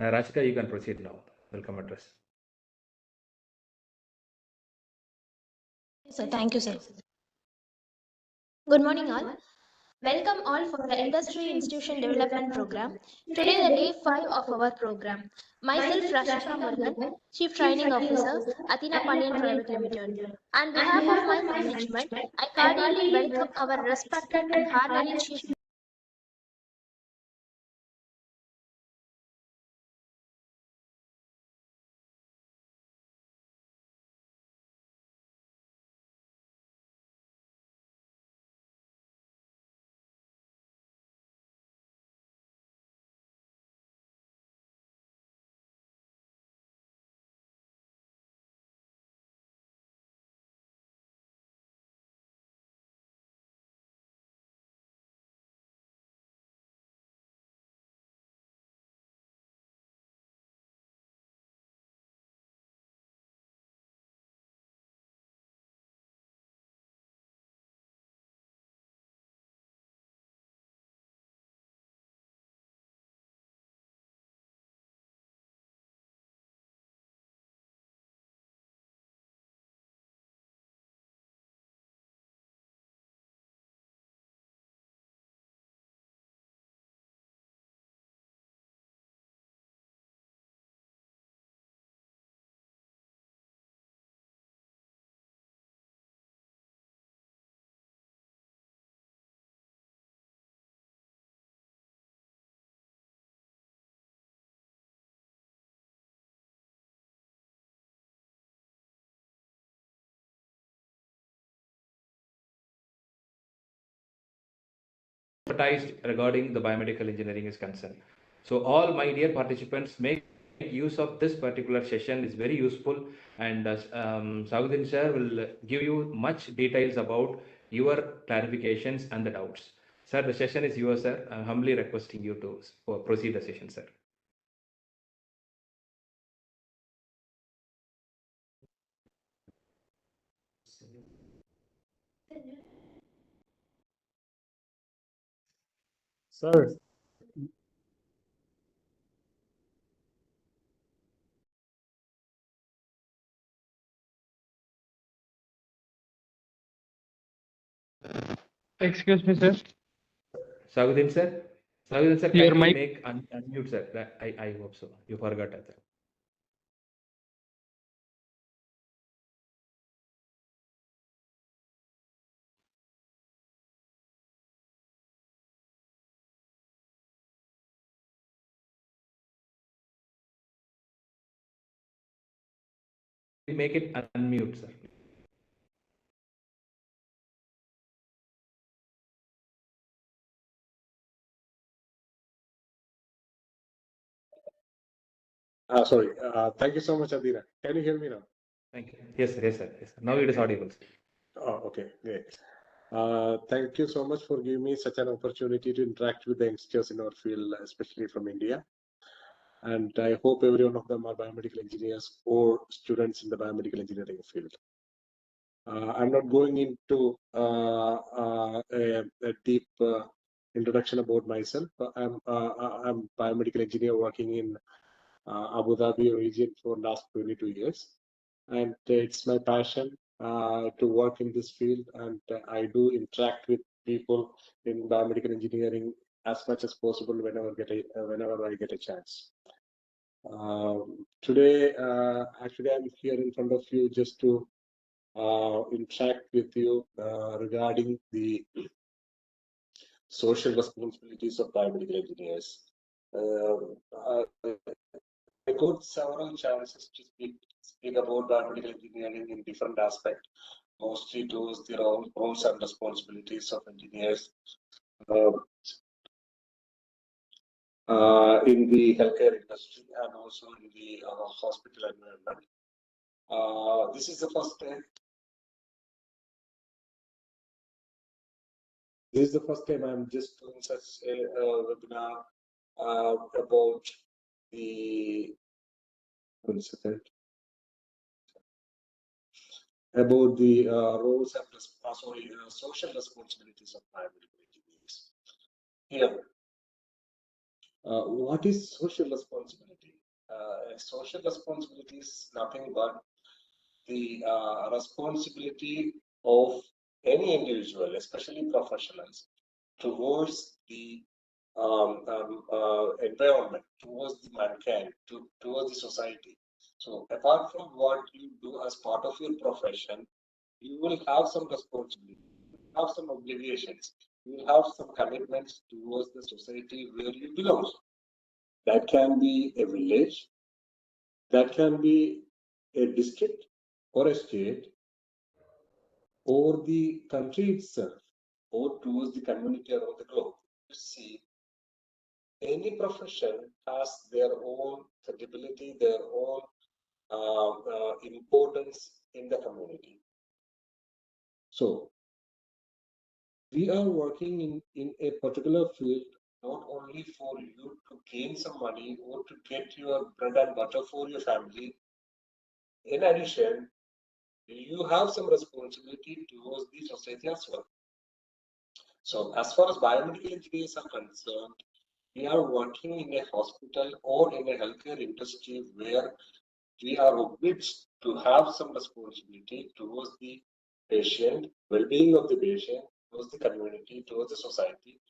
Rashika, you can proceed now. Welcome address. Sir, thank you, sir. Good morning, all. Welcome all for the Industry Institution Development Program. Today, the day 5 of our program. Myself, Rashika Murugan, Chief Training Officer, Athena Pandian Private Limited. On behalf of my management, I cordially welcome our respected and honorary Chief Advertised regarding the biomedical engineering is concerned. So all my dear participants, make use of this particular session. Is very useful, and Saudin sir will give you much details about your clarifications and the doubts. Sir, the session is yours, sir. I'm humbly requesting you to proceed the session, sir. Sir, Excuse me, sir. Saudin sir, Saudin sir, Your kindly mic. make unmute, sir. I hope so. You forgot that. Make it unmute, sir. sorry. Thank you so much, Atheena. Can you hear me now? Thank you. Yes, sir. Yes, sir. Yes, sir. Now it is audible, sir. Oh, okay, great. Thank you so much for giving me such an opportunity to interact with the youngsters in our field, especially from India. And I hope every one of them are biomedical engineers or students in the biomedical engineering field. I'm not going into a deep introduction about myself. I'm a biomedical engineer working in Abu Dhabi region for last 22 years. And it's my passion to work in this field, and I do interact with people in biomedical engineering as much as possible whenever I get a chance. Today, actually, I'm here in front of you just to interact with you regarding the social responsibilities of biomedical engineers. I got several chances to speak about biomedical engineering in different aspects, mostly towards the roles and responsibilities of engineers in the healthcare industry and also in the hospital environment. This is the first time. This is the first time I'm just doing such a webinar about the about the roles and social responsibilities of biomedical engineers. Here, what is social responsibility? social responsibility is nothing but the responsibility of any individual, especially professionals, towards the environment, towards the mankind, towards the society. So apart from what you do as part of your profession, you will have some responsibility, you will have some obligations, you will have some commitments towards the society where you belong. That can be a village, that can be a district or a state, or the country itself, or towards the community around the globe. You see, any profession has their own credibility, their own importance in the community. So, we are working in a particular field not only for you to gain some money or to get your bread and butter for your family. In addition, you have some responsibility towards the society as well. So, as far as biomedical engineers are concerned, we are working in a hospital or in a healthcare industry where we are obliged to have some responsibility towards the patient, well-being of the patient, towards the community, towards the society,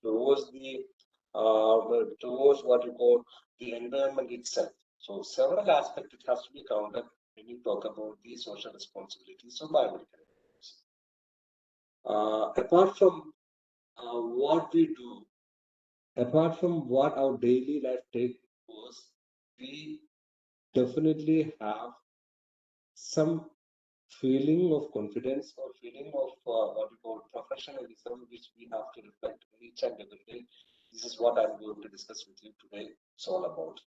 towards the towards what you call the environment itself. So several aspects it has to be counted when you talk about the social responsibilities of biomedical engineers. Apart from what we do, apart from what our daily life takes was, we definitely have some feeling of confidence or feeling of what you call professionalism, which we have to reflect each and every day. This is what I'm going to discuss with you today. It's all about.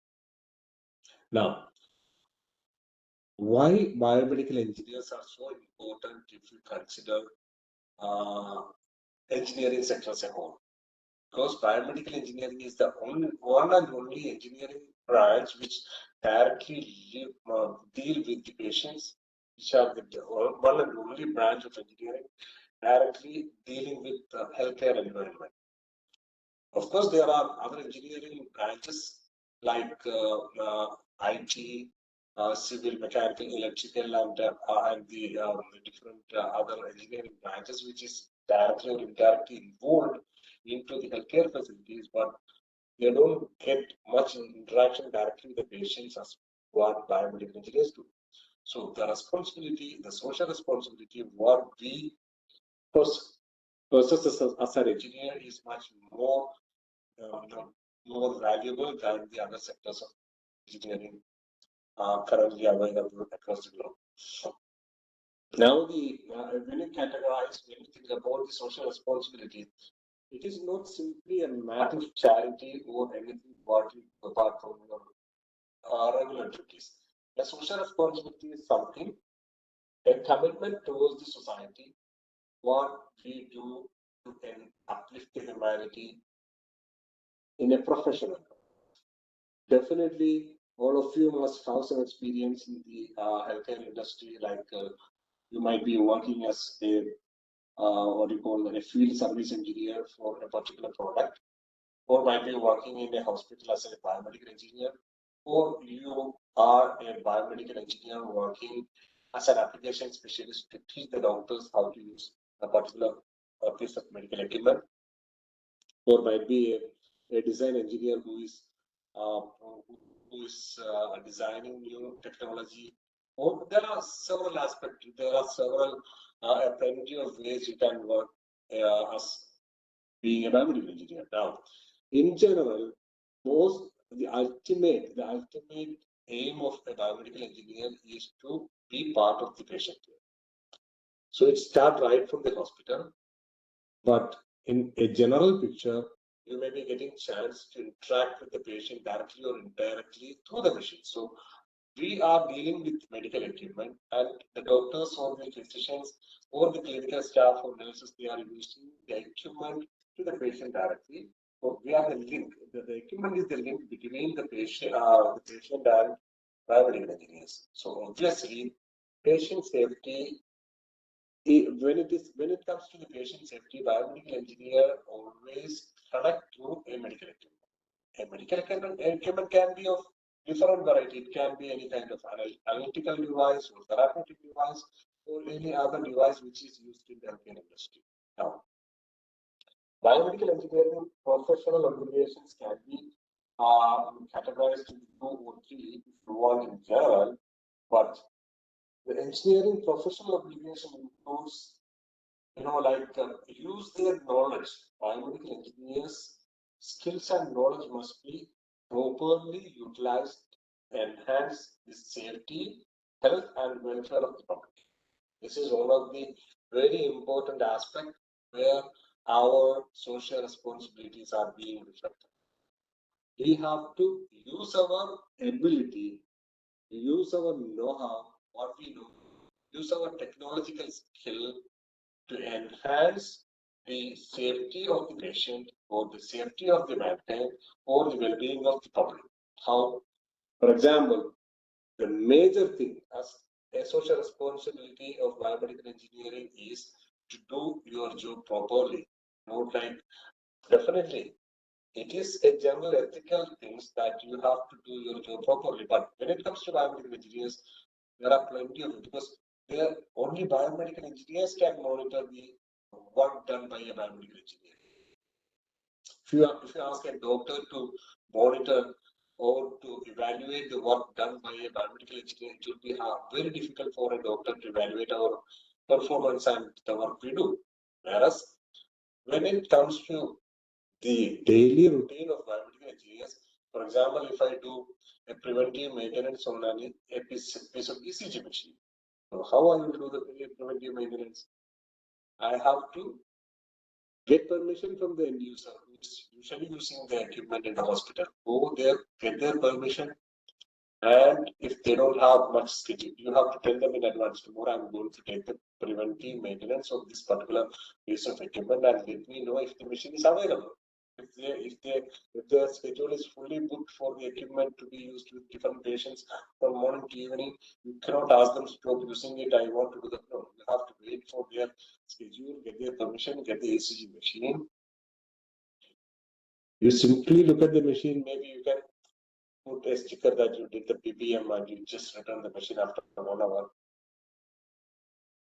Now, why biomedical engineers are so important if you consider engineering sector as a whole? Because biomedical engineering is the one and only engineering branch which directly deal with the patients, which are the one and only branch of engineering directly dealing with the healthcare environment. Of course, there are other engineering branches like IT, civil, mechanical, electrical, and the different other engineering branches, which is directly or indirectly involved into the healthcare facilities, but they don't get much interaction directly with the patients as what biomedical engineers do. So the responsibility, the social responsibility, what we possess as an engineer is much more more valuable than the other sectors of engineering currently available across the globe. Now, when you categorize, when you think about the social responsibility, it is not simply a matter of charity or anything apart from your regular duties. The social responsibility is something, a commitment towards the society, what we do to uplift the humanity in a professional. Definitely, all of you must have some experience in the healthcare industry, like you might be working as a what do you call a field service engineer for a particular product, or might be working in a hospital as a biomedical engineer, or you are a biomedical engineer working as an application specialist to teach the doctors how to use a particular piece of medical equipment, or might be a design engineer who is designing new technology. Or there are several aspects. There are several plenty of ways you can work as being a biomedical engineer. Now, in general, the ultimate aim of a biomedical engineer is to be part of the patient care. So it starts right from the hospital, but in a general picture, you may be getting chance to interact with the patient directly or indirectly through the machine. So we are dealing with medical equipment, and the doctors or the physicians or the clinical staff or nurses, they are using the equipment to the patient directly. So we are the link. The equipment is the link between the patient and biomedical engineers. So obviously, patient safety. When it comes to the patient safety, biomedical engineer always connect to a medical equipment. A medical equipment can be of different variety. It can be any kind of analytical device or therapeutic device or any other device which is used in the healthcare industry. Now, biomedical engineering professional obligations can be categorized into 2 or 3 if you want in general, but the engineering professional obligation includes, use their knowledge. Biomedical engineers' skills and knowledge must be properly utilized to enhance the safety, health, and welfare of the public. This is one of the very important aspects where our social responsibilities are being reflected. We have to use our ability, use our know-how, what we know, use our technological skill to enhance the safety of the patient or the safety of the mankind or the well-being of the public. How? For example, the major thing as a social responsibility of biomedical engineering is to do your job properly. Not like, definitely, it is a general ethical things that you have to do your job properly. But when it comes to biomedical engineers, there are plenty of it because there only biomedical engineers can monitor the work done by a biomedical engineer. If you ask a doctor to monitor or to evaluate the work done by a biomedical engineer, it will be very difficult for a doctor to evaluate our performance and the work we do. Whereas when it comes to the daily routine of biomedical engineers, for example, if I do a preventive maintenance on a piece of ECG machine, so how I will do the preventive maintenance? I have to get permission from the end user who is usually using the equipment in the hospital. Go there, get their permission, and if they don't have much schedule, you have to tell them in advance, tomorrow I'm going to take the preventive maintenance of this particular piece of equipment and let me know if the machine is available. If their schedule is fully booked for the equipment to be used with different patients from morning to evening, you cannot ask them to stop using it. I want to do that. No, you have to wait for their schedule, get their permission, get the ECG machine. You simply look at the machine. Maybe you can put a sticker that you did the PPM and you just return the machine after 1 hour.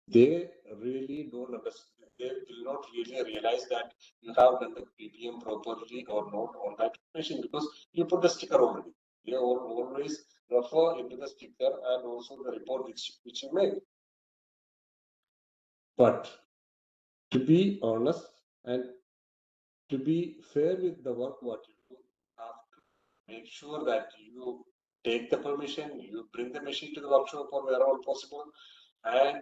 They really don't understand. They will not really realize that you have done the PPM properly or not on that machine because you put the sticker already. They always refer into the sticker and also the report which you make. But to be honest and to be fair with the work what you do, you have to make sure that you take the permission, you bring the machine to the workshop or wherever possible, and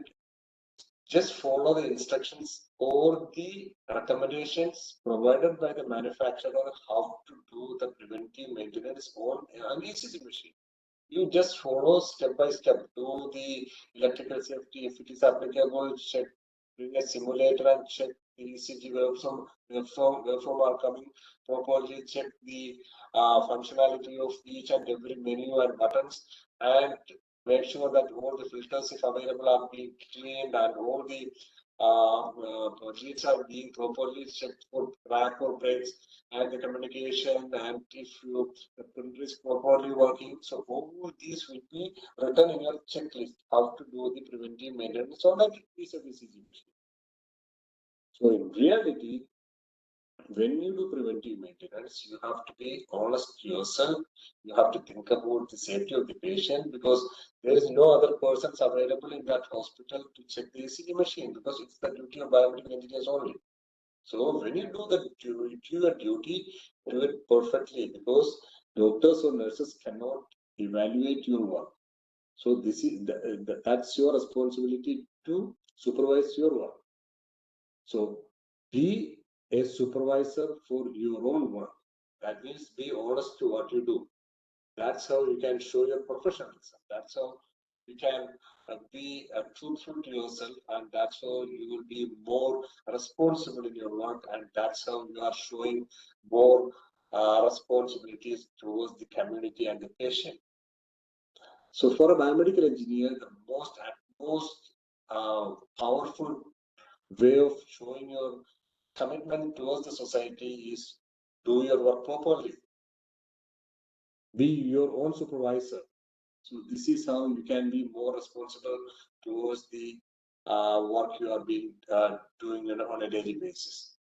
just follow the instructions or the recommendations provided by the manufacturer how to do the preventive maintenance on an ECG machine. You just follow step by step. Do the electrical safety if it is applicable. Check, bring a simulator and check the ECG waveform are coming properly. Check the functionality of each and every menu and buttons, and make sure that all the filters, if available, are being cleaned and all the leads are being properly checked for crack or breaks and the communication, and if the printer is properly working. So all these will be written in your checklist how to do the preventive maintenance on that piece of ECG machine. So in reality, when you do preventive maintenance, you have to be honest to yourself. You have to think about the safety of the patient because there is no other persons available in that hospital to check the ECG machine because it's the duty of biomedical engineers only. So when you do your duty, do it perfectly because doctors or nurses cannot evaluate your work. So this is that's your responsibility to supervise your work. So be a supervisor for your own work. That means be honest to what you do. That's how you can show your professionalism. That's how you can be truthful to yourself, and that's how you will be more responsible in your work, and that's how you are showing more responsibilities towards the community and the patient. So for a biomedical engineer, the most powerful way of showing your commitment towards the society is do your work properly. Be your own supervisor. So this is how you can be more responsible towards the work you are being doing on a daily basis.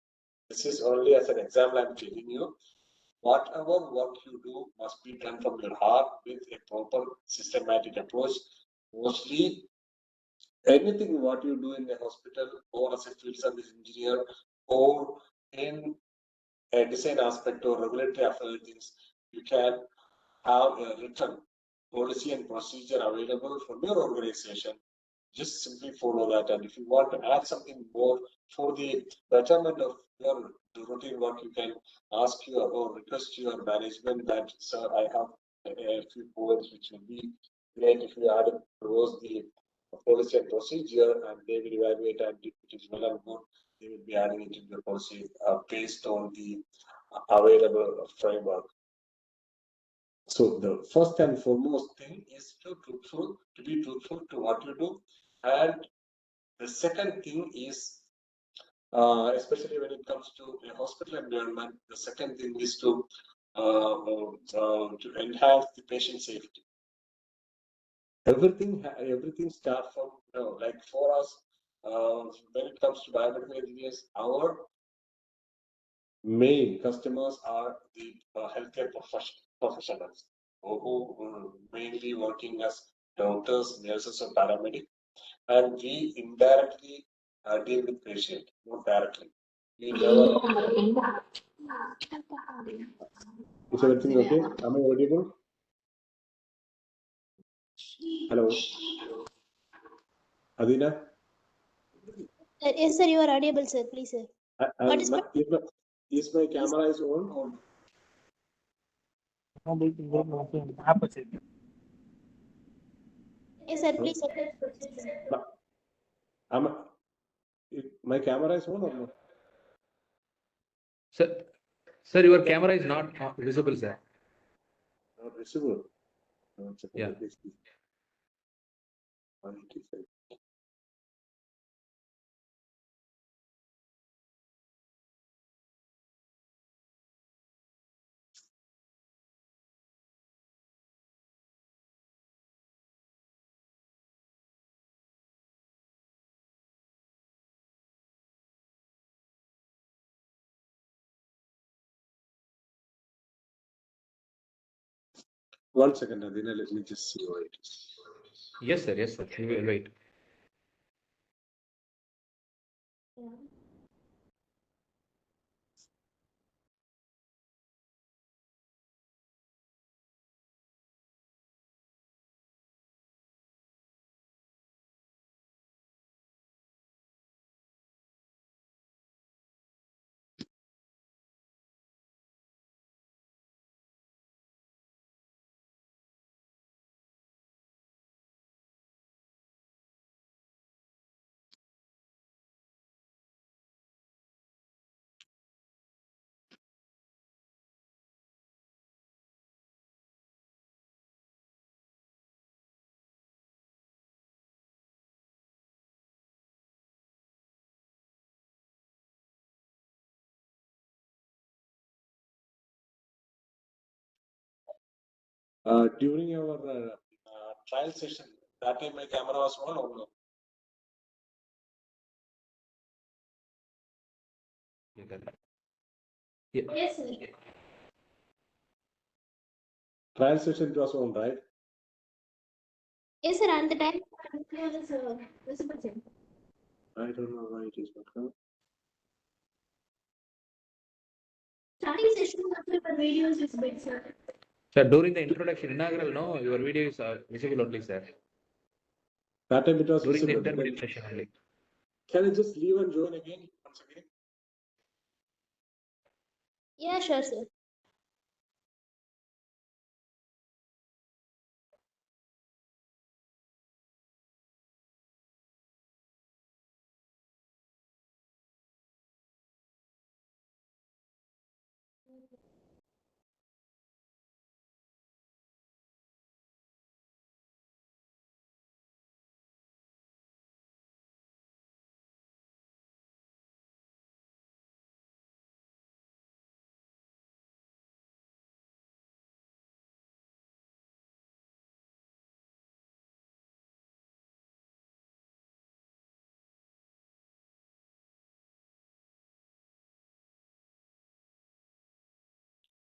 This is only as an example I'm telling you. Whatever work you do must be done from your heart with a proper systematic approach. Mostly anything what you do in a hospital or as a field service engineer or in a design aspect or regulatory affairs things, you can have a written policy and procedure available from your organization. Just simply follow that. And if you want to add something more for the betterment of your routine work, you can ask your or request your management that, sir, I have a few points which will be great if you add towards the policy and procedure, and they will evaluate, and if it is well and good, they will be adding it into the policy based on the available framework. So the first and foremost thing is to be truthful to what you do. And the second thing is, especially when it comes to a hospital environment, the second thing is to enhance the patient safety. Everything starts from, like for us, when it comes to biomedical engineers, our main customers are the healthcare professionals who mainly working as doctors, nurses, or paramedics, and we indirectly deal with patient, not directly. We never. Is everything okay? Am I audible? Hello, Adina. Yes, sir, you are audible, sir. Please, sir. What is Is my camera is on or? Yes, sir, please, sir. My camera is on or not? Sir, your camera is not visible, sir. Not visible. Yeah. One second, Adina, let me just see why it is. Yes, sir. Yes, sir. We will wait. During our trial session, that time my camera was on or no? Yes, sir. Trial session it was on, right? Yes, sir, and the time is visible, sir. I don't know why it is not coming. Starting session after the video is visible, sir. Sir, during the introduction, inaugural, no, your video is visible only, sir. That time it was During the visible. intermediate session only. Can I just leave and join again once again? Yeah, sure, sir.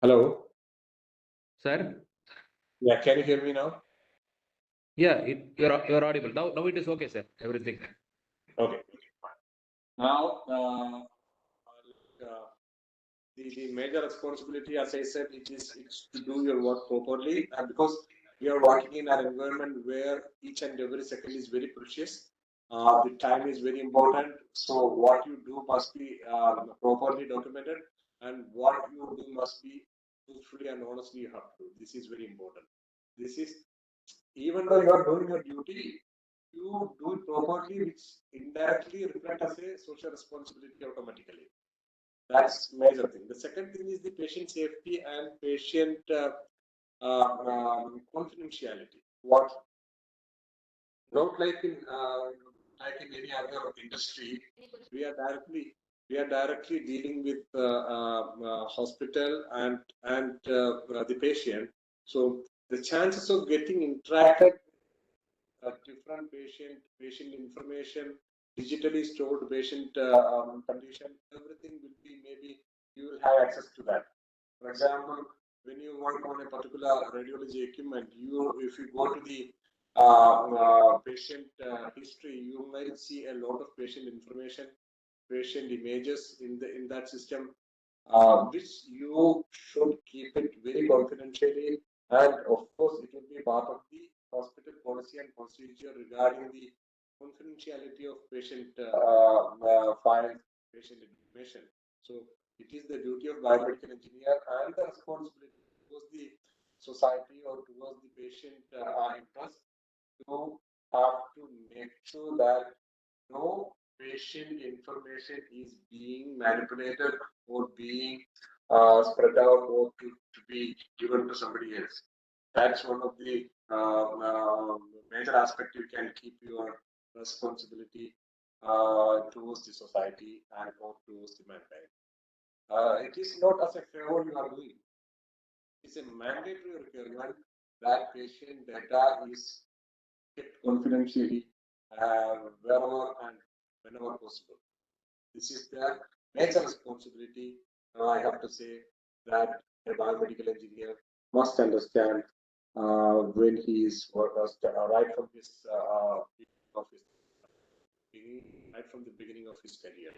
Hello. Sir? Yeah, can you hear me now? Yeah, you're audible. Now it is okay, sir. Everything. Okay. Now, the major responsibility, as I said, it's to do your work properly, and because we are working in an environment where each and every second is very precious, the time is very important. So what you do must be properly documented, and what you do must be truthfully and honestly you have to do. This is very important. This is, even though you are doing your duty, you do it properly, which indirectly reflect as a social responsibility automatically. That's major thing. The second thing is the patient safety and patient confidentiality. What, not like in any other industry, we are directly dealing with hospital and the patient. So the chances of getting interacted different patient information, digitally stored patient condition, everything will be, maybe you will have access to that. For example, when you work on a particular radiology equipment, if you go to the patient history, you might see a lot of patient information, patient images in that system, which you should keep it very confidentially, and of course it will be part of the hospital policy and procedure regarding the confidentiality of patient files, patient information. So it is the duty of biomedical engineer and the responsibility towards the society or towards the patient interest to have to make sure that no patient information is being manipulated or being spread out or to be given to somebody else. That's one of the major aspects you can keep your responsibility towards the society and or towards the mankind. It is not as a favor you are doing. It's a mandatory requirement that patient data is kept confidentially wherever and whenever possible. This is their major responsibility. I have to say that a biomedical engineer must understand when he is right from his right from the beginning of his career.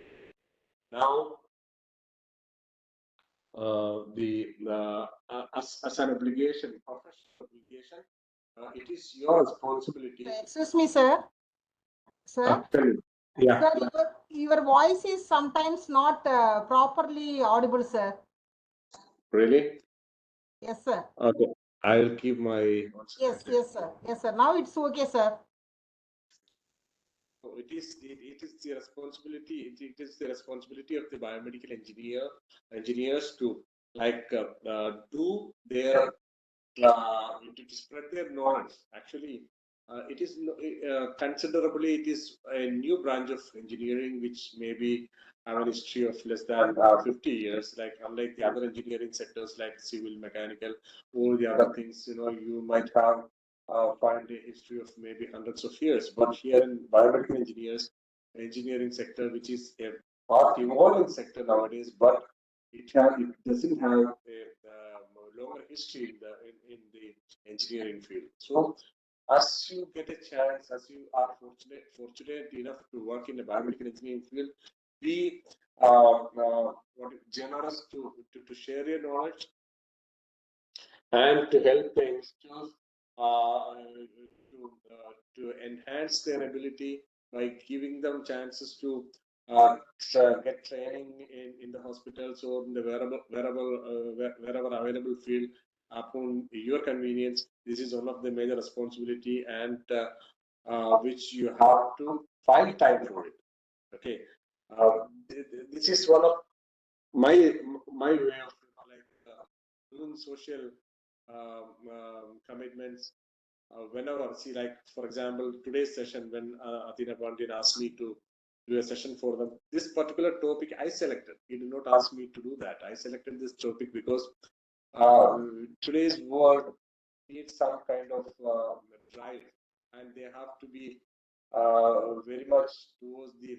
Now, as an obligation, professional obligation, it is your responsibility. Excuse me, sir. Sir, Yeah. sir, your voice is sometimes not properly audible, sir. Really? Yes, sir. Okay. I will keep my. Yes, sir. Yes, sir. Now it's okay, sir. So it is the responsibility. It is the responsibility of the biomedical engineers to do their to spread their knowledge. Actually, it is considerably, it is a new branch of engineering which maybe have a history of less than 50 years. Like unlike the other engineering sectors like civil, mechanical, all the other things, you might have find a history of maybe hundreds of years. But here in biomedical engineering sector, which is a fast evolving sector nowadays, but it doesn't have a longer history in the engineering field. So as you get a chance, as you are fortunate enough to work in the biomedical engineering field, be generous to share your knowledge and to help the youngsters to enhance their ability by giving them chances to get training in the hospitals or in the wherever available field upon your convenience. This is one of the major responsibility and which you have to find time for it. Okay, this is one of my way of doing social commitments. Whenever, see, like for example, today's session, when ATHEENAPANDIAN asked me to do a session for them, this particular topic I selected. He did not ask me to do that. I selected this topic because today's world needs some kind of drive, and they have to be very much towards the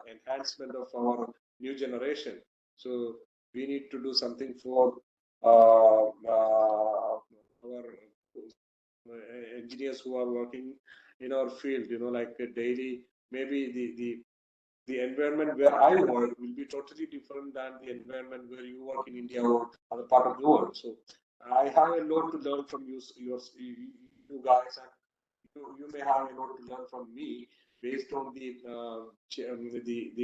enhancement of our new generation. So we need to do something for our engineers who are working in our field, like daily, maybe the environment where I work will be totally different than the environment where you work in India or other part of the world. So I have a lot to learn from you guys, and you may have a lot to learn from me based on the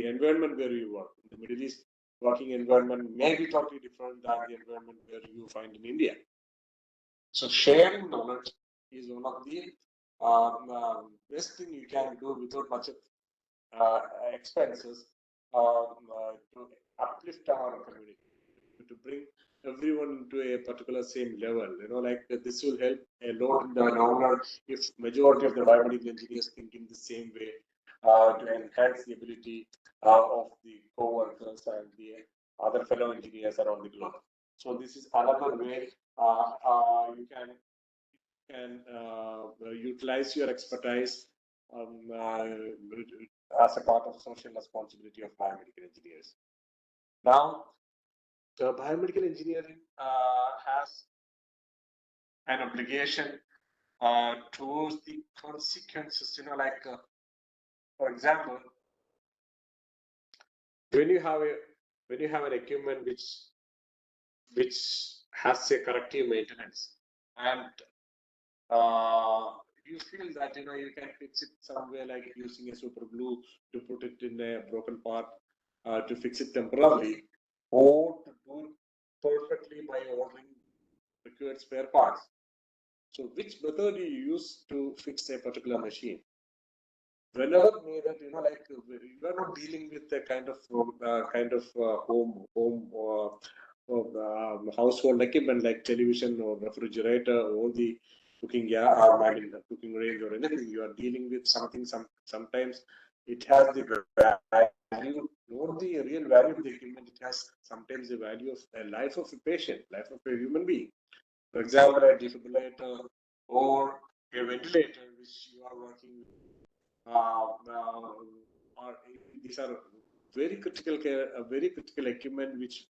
environment where you work. In the Middle East, working environment may be totally different than the environment where you find in India. So sharing knowledge is one of the best thing you can do without much of expenses to uplift our community, to bring everyone into a particular same level. Like this will help a lot in the long run if majority of the biomedical engineers think in the same way to enhance the ability of the co-workers and the other fellow engineers around the globe. So this is another way you can utilize your expertise as a part of social responsibility of biomedical engineers. Now, the biomedical engineering has an obligation towards the consequences. Like for example, when you have an equipment which has a corrective maintenance, and you feel that you can fix it somewhere, like using a super glue to put it in a broken part, to fix it temporarily, or to do it perfectly by ordering required spare parts. So which method you use to fix a particular machine? Whenever needed, like you are not dealing with a kind of household equipment like television or refrigerator or the cooking cooking range or anything. You are dealing with something. Sometimes it has the value, not the real value of the equipment. It has sometimes the value of a life of a patient, life of a human being. For example, a defibrillator or a ventilator, which you are working with. These are very critical care, very critical equipment, which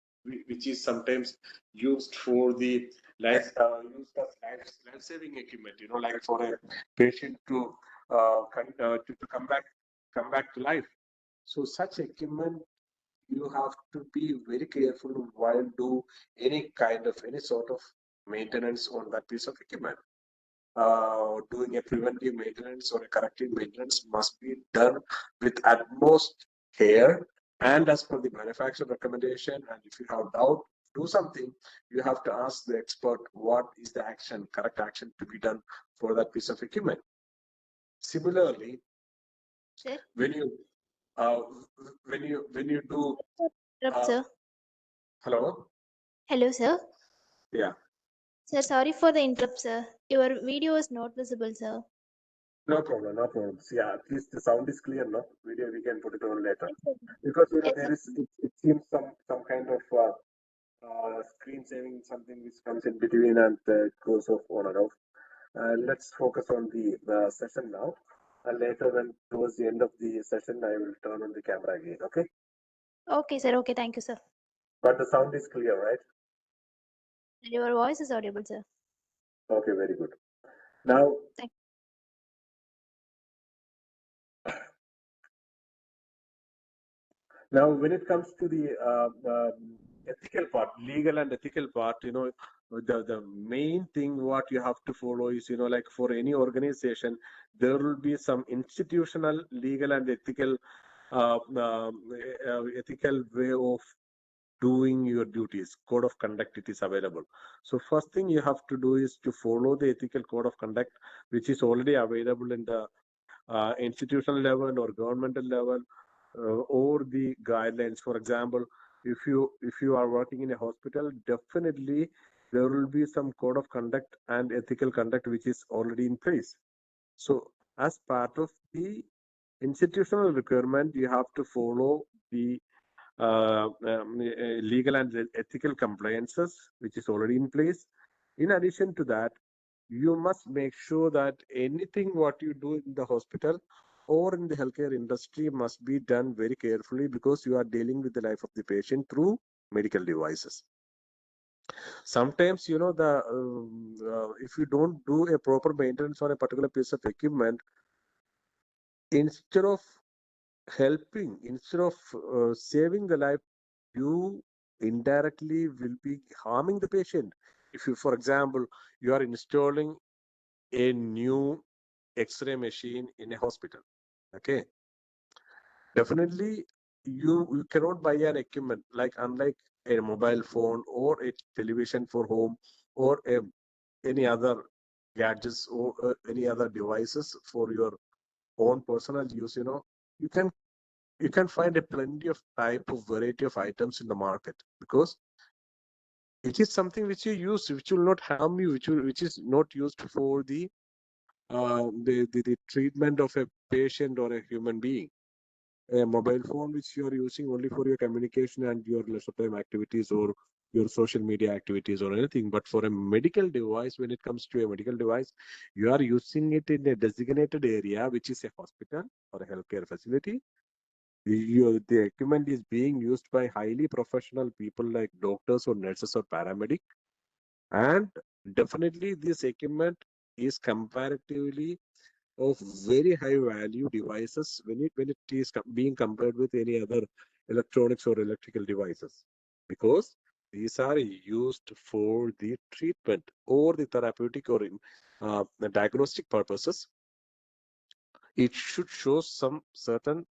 is sometimes used for the used as life-saving equipment. Like for a patient to come back to life. So such equipment, you have to be very careful while do any sort of maintenance on that piece of equipment. Doing a preventive maintenance or a corrective maintenance must be done with utmost care and as per the manufacturer recommendation. And if you have doubt, do something, you have to ask the expert what is the correct action to be done for that piece of equipment. Similarly, Sir? when you do Sir. hello. Hello, sir. Yeah. Sir, sorry for the interrupt, sir. Your video is not visible, sir. No problem, no problem. See, at least the sound is clear, no? Video we can put it on later. Because Yes, there is it seems some kind of screen saving, something which comes in between and goes off on and off. Let's focus on the session now. And later, when towards the end of the session, I will turn on the camera again. Okay. Okay, sir. Okay, thank you, sir. But the sound is clear, right? Your voice is audible, sir. Okay, very good. Now, when it comes to the ethical part, legal and ethical part, the main thing what you have to follow is, like for any organization, there will be some institutional, legal and ethical way of doing your duties. Code of conduct, it is available. So first thing you have to do is to follow the ethical code of conduct, which is already available in the institutional level or governmental level, or the guidelines. For example, if you are working in a hospital, definitely there will be some code of conduct and ethical conduct which is already in place. So as part of the institutional requirement, you have to follow the legal and ethical compliances which is already in place. In addition to that, you must make sure that anything what you do in the hospital or in the healthcare industry must be done very carefully, because you are dealing with the life of the patient through medical devices. Sometimes, you know, if you don't do a proper maintenance on a particular piece of equipment, instead of helping, instead of saving the life, you indirectly will be harming the patient. If you, for example, you are installing a new X-ray machine in a hospital, okay, definitely you cannot buy an equipment like, unlike a mobile phone or a television for home or any other gadgets or any other devices for your own personal use. You know, you can you can find a plenty of type of variety of items in the market, because it is something which you use, which will not harm you, which is not used for the treatment of a patient or a human being. A mobile phone which you are using only for your communication and your leisure time activities or your social media activities or anything. But for a medical device, when it comes to a medical device, you are using it in a designated area, which is a hospital or a healthcare facility. The equipment is being used by highly professional people like doctors or nurses or paramedic. And definitely this equipment is comparatively of very high value devices when it is being compared with any other electronics or electrical devices, because these are used for the treatment or the therapeutic or the diagnostic purposes. It should show some certain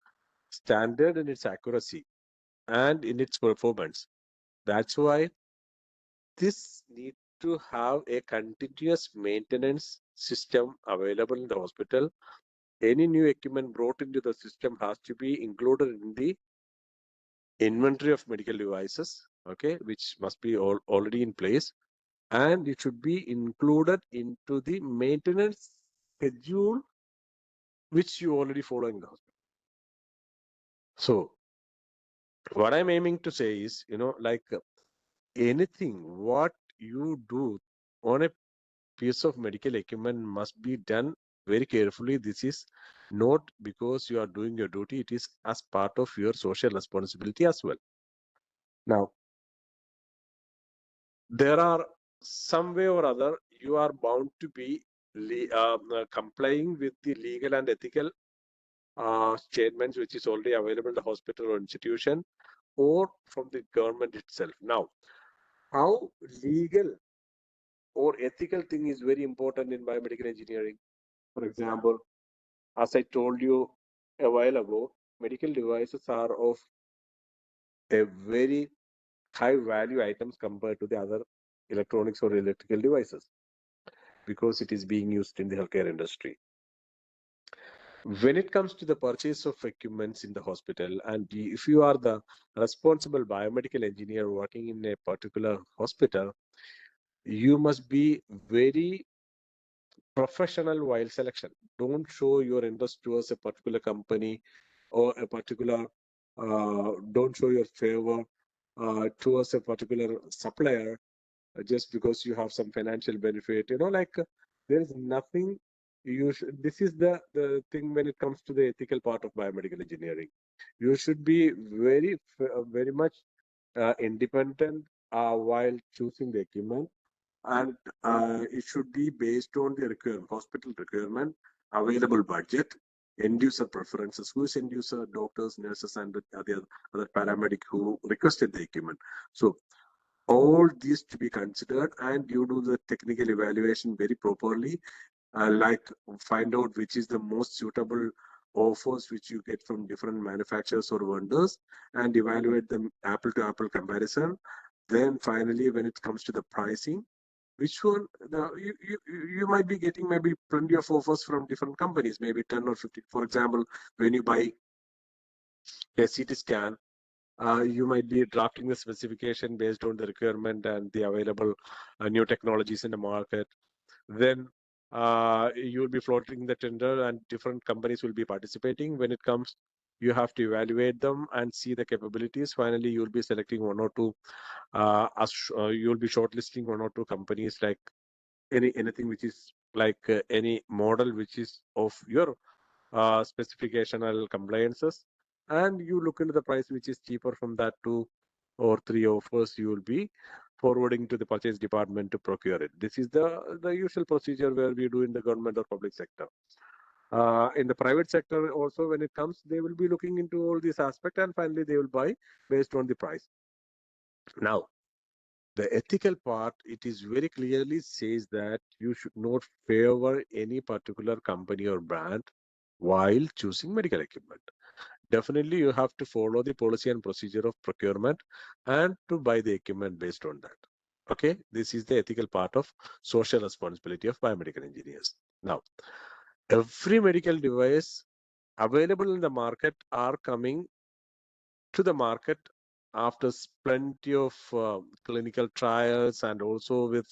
standard in its accuracy and in its performance. That's why this need to have a continuous maintenance system available in the hospital. Any new equipment brought into the system has to be included in the inventory of medical devices, okay, which must be already in place, and it should be included into the maintenance schedule which you already follow in the hospital. So what I'm aiming to say is, you know, like anything what you do on a piece of medical equipment must be done very carefully. This is not because you are doing your duty, it is as part of your social responsibility as well. Now, there are some way or other you are bound to be complying with the legal and ethical statements which is already available in the hospital or institution or from the government itself. Now, how legal or ethical thing is very important in biomedical engineering. For example, as I told you a while ago, medical devices are of a very high value items compared to the other electronics or electrical devices, because it is being used in the healthcare industry. When it comes to the purchase of equipments in the hospital, and if you are the responsible biomedical engineer working in a particular hospital, you must be very professional while selection. Don't show your interest towards a particular company or a particular, don't show your favor towards a particular supplier just because you have some financial benefit. You know, like there is nothing you should, this is the thing when it comes to the ethical part of biomedical engineering. You should be very much independent while choosing the equipment, and it should be based on the hospital requirement, available budget, end user preferences. Who is end user? Doctors, nurses, and the other paramedic who requested the equipment. So all these to be considered, and you do the technical evaluation very properly, like find out which is the most suitable offers which you get from different manufacturers or vendors, and evaluate them apple to apple comparison. Then finally, when it comes to the pricing, which one you might be getting maybe plenty of offers from different companies, maybe 10 or 15. For example, when you buy a CT scan, you might be drafting the specification based on the requirement and the available new technologies in the market. Then you will be floating the tender and different companies will be participating. When it comes, you have to evaluate them and see the capabilities. Finally, you will be selecting one or two, you will be shortlisting one or two companies, like anything which is like any model which is of your specificational compliances, and you look into the price which is cheaper from that to or 3 offers, you will be forwarding to the purchase department to procure it. This is the usual procedure where we do in the government or public sector. In the private sector also, when it comes, they will be looking into all these aspects, and finally they will buy based on the price. Now, the ethical part, it is very clearly says that you should not favor any particular company or brand while choosing medical equipment. Definitely, you have to follow the policy and procedure of procurement and to buy the equipment based on that. Okay, this is the ethical part of social responsibility of biomedical engineers. Now, every medical device available in the market are coming to the market after plenty of clinical trials, and also with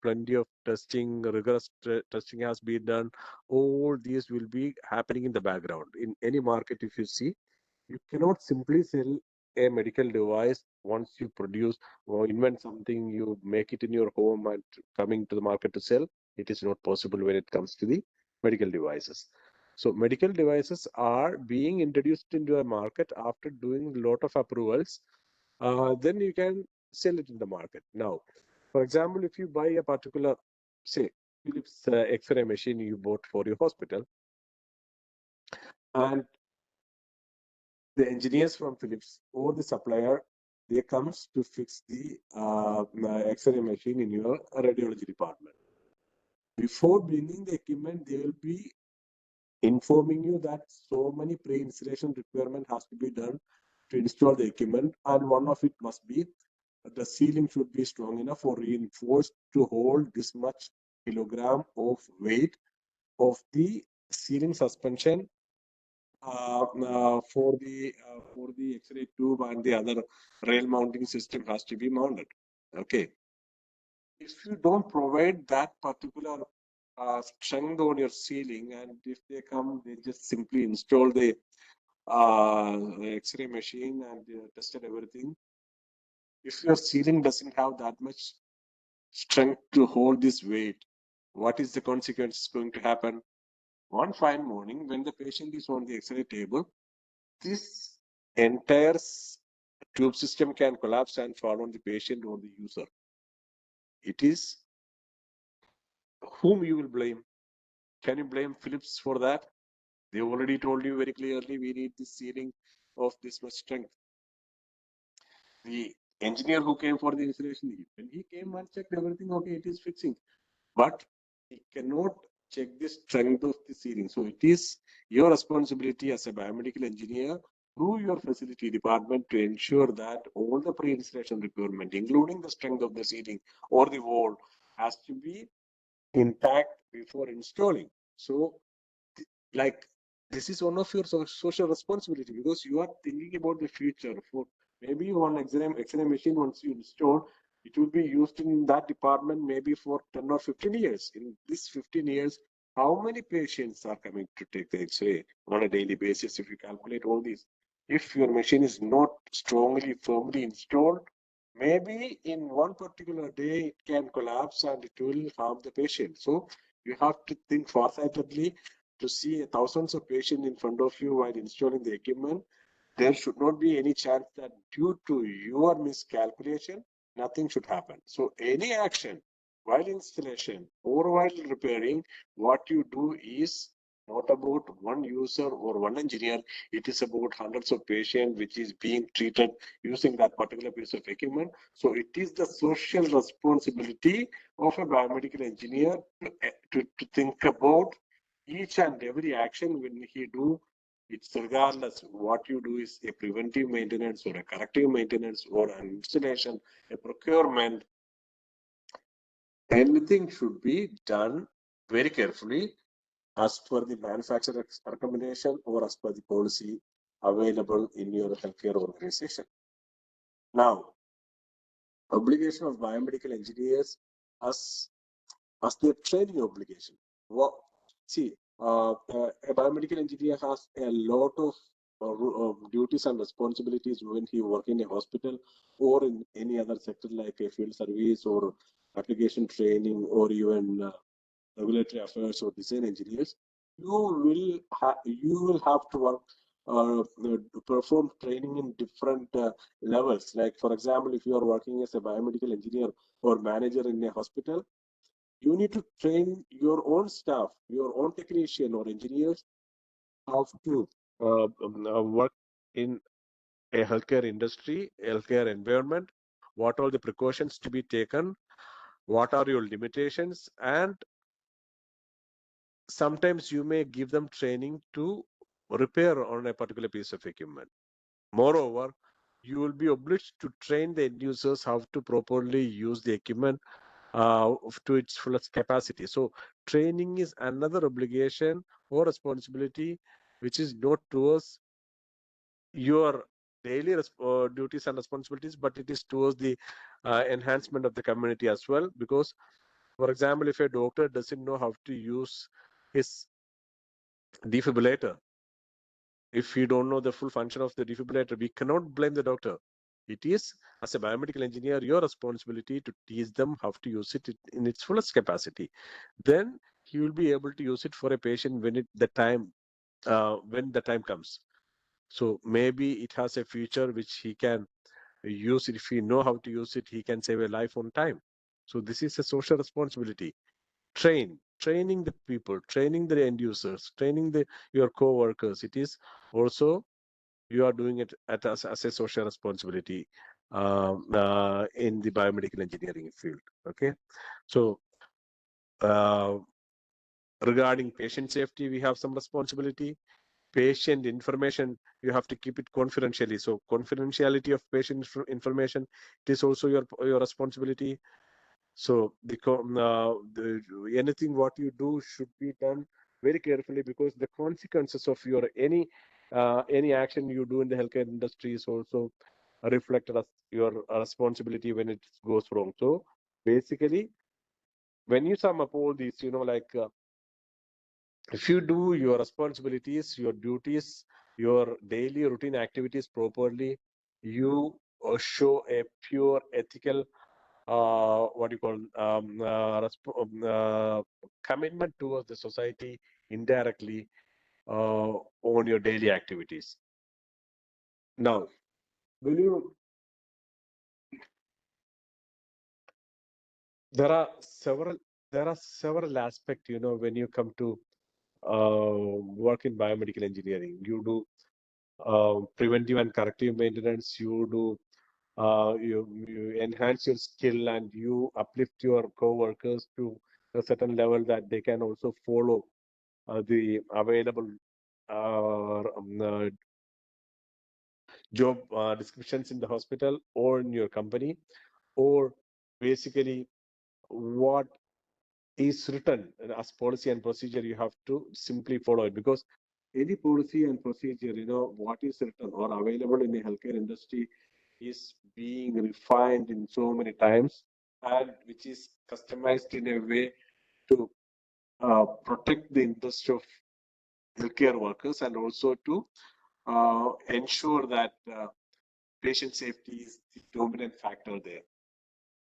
plenty of testing, rigorous testing has been done. All these will be happening in the background. In any market, if you see, you cannot simply sell a medical device once you produce or invent something, you make it in your home and coming to the market to sell. It is not possible when it comes to the medical devices. So medical devices are being introduced into a market after doing a lot of approvals. Then you can sell it in the market. Now, for example, if you buy a particular, say, Philips X-ray machine you bought for your hospital, and the engineers from Philips or the supplier, they comes to fix the X-ray machine in your radiology department. Before bringing the equipment, they will be informing you that so many pre-installation requirement has to be done to install the equipment, and one of it must be the ceiling should be strong enough or reinforced to hold this much kilogram of weight of the ceiling suspension for the X-ray tube, and the other rail mounting system has to be mounted. Okay, if you don't provide that particular strength on your ceiling, and if they come, they just simply install the X-ray machine and tested everything. If your ceiling doesn't have that much strength to hold this weight, what is the consequence going to happen? One fine morning, when the patient is on the X-ray table, this entire tube system can collapse and fall on the patient or the user. It is whom you will blame. Can you blame Philips for that? They already told you very clearly, we need this ceiling of this much strength. The engineer who came for the installation, when he came and checked everything, okay, it is fixing, but he cannot check the strength of the ceiling. So it is your responsibility as a biomedical engineer through your facility department to ensure that all the pre-installation requirement, including the strength of the ceiling or the wall, has to be intact before installing. So, like, this is one of your social responsibility, because you are thinking about the future. For maybe one X-ray machine, once you install, it will be used in that department maybe for 10 or 15 years. In this 15 years, how many patients are coming to take the X-ray on a daily basis? If you calculate all these, if your machine is not strongly, firmly installed, maybe in one particular day it can collapse and it will harm the patient. So you have to think farsightedly to see thousands of patients in front of you while installing the equipment. There should not be any chance that due to your miscalculation, nothing should happen. So any action while installation or while repairing, what you do is not about one user or one engineer. It is about hundreds of patients which is being treated using that particular piece of equipment. So it is the social responsibility of a biomedical engineer to think about each and every action when he do. It's regardless what you do is a preventive maintenance or a corrective maintenance or an installation, a procurement. Anything should be done very carefully as per the manufacturer's recommendation or as per the policy available in your healthcare organization. Now, obligation of biomedical engineers as their training obligation. What see, a biomedical engineer has a lot of duties and responsibilities when he work in a hospital or in any other sector like a field service or application training or even regulatory affairs or design engineers. You will have to work perform training in different levels. Like, for example, if you are working as a biomedical engineer or manager in a hospital, you need to train your own staff, your own technician or engineers how to work in a healthcare industry, healthcare environment, what are the precautions to be taken, what are your limitations, and sometimes you may give them training to repair on a particular piece of equipment. Moreover, you will be obliged to train the end users how to properly use the equipment to its fullest capacity. So training is another obligation or responsibility which is not towards your daily duties and responsibilities, but it is towards the enhancement of the community as well. Because, for example, if a doctor doesn't know how to use his defibrillator, if you don't know the full function of the defibrillator, we cannot blame the doctor. It is, as a biomedical engineer, your responsibility to teach them how to use it in its fullest capacity. Then he will be able to use it for a patient when the time comes. So maybe it has a feature which he can use it. If he know how to use it, he can save a life on time. So this is a social responsibility. Training the people, training the end users, training your co-workers. It is also, you are doing it as a social responsibility in the biomedical engineering field. Okay, so regarding patient safety, we have some responsibility. Patient information, you have to keep it confidentially. So confidentiality of patient information, it is also your responsibility. So anything what you do should be done very carefully, because the consequences of your any action you do in the healthcare industry is also reflected as your responsibility when it goes wrong. So basically, when you sum up all these, if you do your responsibilities, your duties, your daily routine activities properly, you show a pure ethical what you call commitment towards the society indirectly on your daily activities. Now, will you? There are several aspects. When you come to work in biomedical engineering, you do preventive and corrective maintenance. You do you enhance your skill, and you uplift your co-workers to a certain level that they can also follow the available job descriptions in the hospital or in your company, or basically what is written as policy and procedure, you have to simply follow it. Because any policy and procedure, what is written or available in the healthcare industry is being refined in so many times, and which is customized in a way to protect the interest of healthcare workers, and also to ensure that patient safety is the dominant factor there.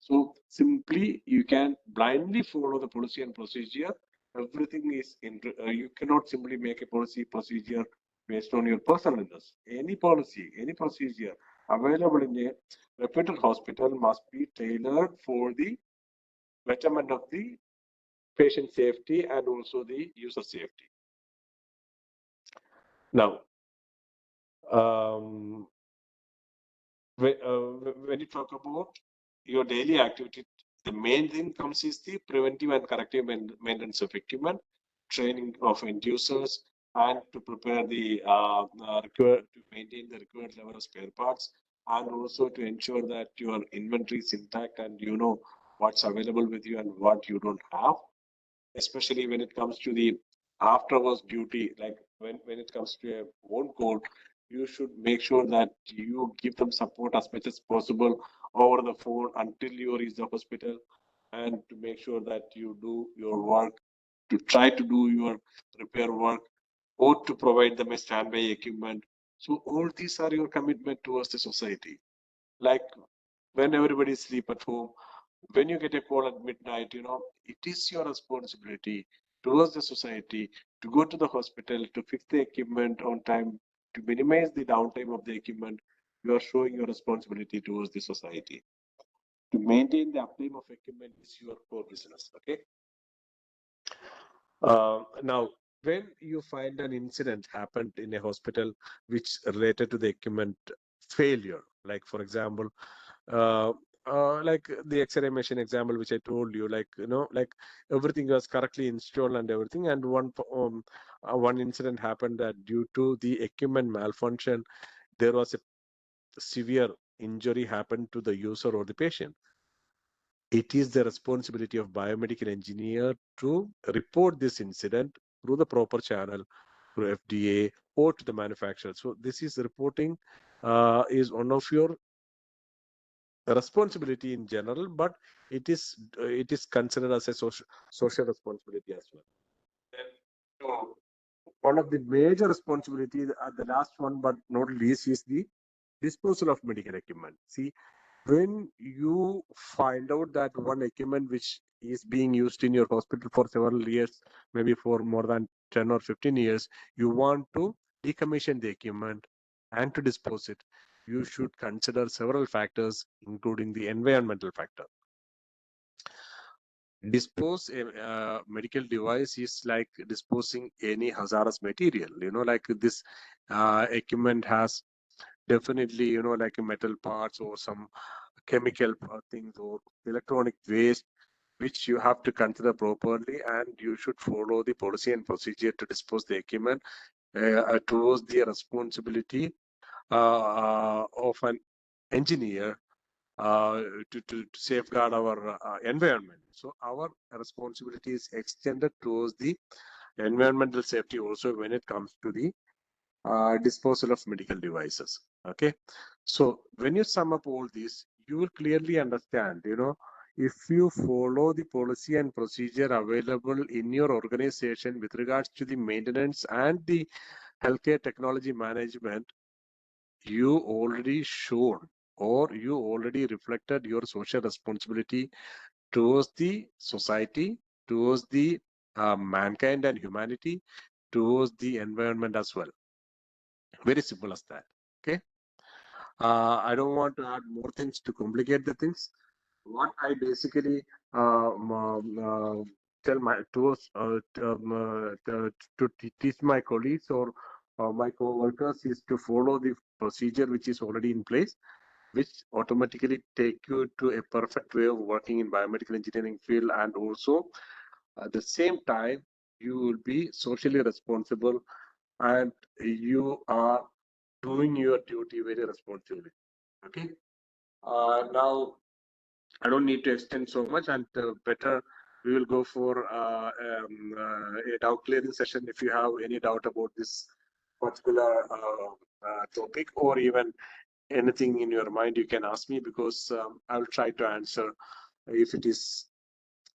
So simply, you can blindly follow the policy and procedure. Everything is you cannot simply make a policy procedure based on your personal interest. Any policy, any procedure available in a reputed hospital must be tailored for the betterment of the patient safety and also the user safety. Now, when you talk about your daily activity, the main thing comes is the preventive and corrective maintenance of equipment, training of end users, and to prepare the to maintain the required level of spare parts, and also to ensure that your inventory is intact and you know what's available with you and what you don't have. Especially when it comes to the afterwards duty, like when it comes to a own code, you should make sure that you give them support as much as possible over the phone until you reach the hospital, and to make sure that you do your work, to try to do your repair work, or to provide them a standby equipment. So all these are your commitment towards the society. Like when everybody sleep at home, when you get a call at midnight, it is your responsibility towards the society to go to the hospital to fix the equipment on time, To minimize the downtime of the equipment, you are showing your responsibility towards the society. To maintain the uptime of equipment is your core business. Okay. Now, when you find an incident happened in a hospital which related to the equipment failure, like for example, uh, like the X-ray machine example which I told you, like like everything was correctly installed and everything, and one incident happened that due to the equipment malfunction, there was a severe injury happened to the user or the patient. It is the responsibility of biomedical engineer to report this incident through the proper channel, through FDA or to the manufacturer. So this is reporting is one of your responsibility in general, but it is considered as a social responsibility as well. So one of the major responsibilities, the last one but not least, is the disposal of medical equipment. See, when you find out that one equipment which is being used in your hospital for several years, maybe for more than 10 or 15 years, you want to decommission the equipment and to dispose it, you should consider several factors, including the environmental factor. Dispose a medical device is like disposing any hazardous material. Like this equipment has definitely, like metal parts or some chemical things or electronic waste, which you have to consider properly, and you should follow the policy and procedure to dispose the equipment towards the responsibility of an engineer to safeguard our environment. So our responsibility is extended towards the environmental safety also when it comes to the disposal of medical devices. Okay, so when you sum up all this, you will clearly understand, if you follow the policy and procedure available in your organization with regards to the maintenance and the healthcare technology management, you already showed or you already reflected your social responsibility towards the society, towards the mankind and humanity, towards the environment as well. Very simple as that. Okay. I don't want to add more things to complicate the things. What I basically tell my to teach my colleagues or my co-workers is to follow the procedure which is already in place, which automatically take you to a perfect way of working in biomedical engineering field, and also at the same time you will be socially responsible and you are doing your duty very responsibly. Okay. Now I don't need to extend so much, and better we will go for a doubt clearing session. If you have any doubt about this particular topic, or even anything in your mind, you can ask me, because I will try to answer if it is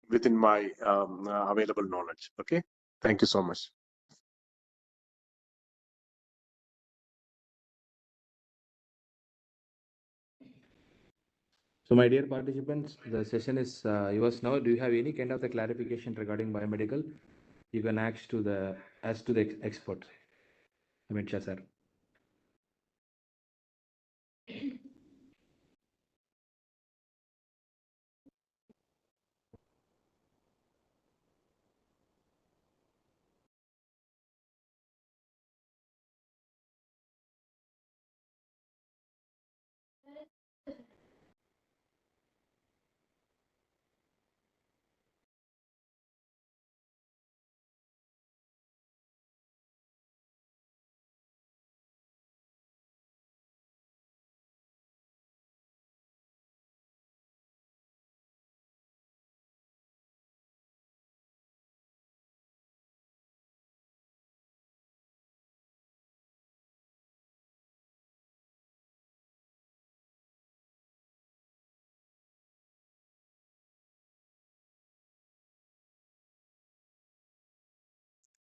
within my available knowledge. Okay. Thank you so much. So, my dear participants, the session is yours now. Do you have any kind of the clarification regarding biomedical? You can ask to the expert, Amit Shah sir.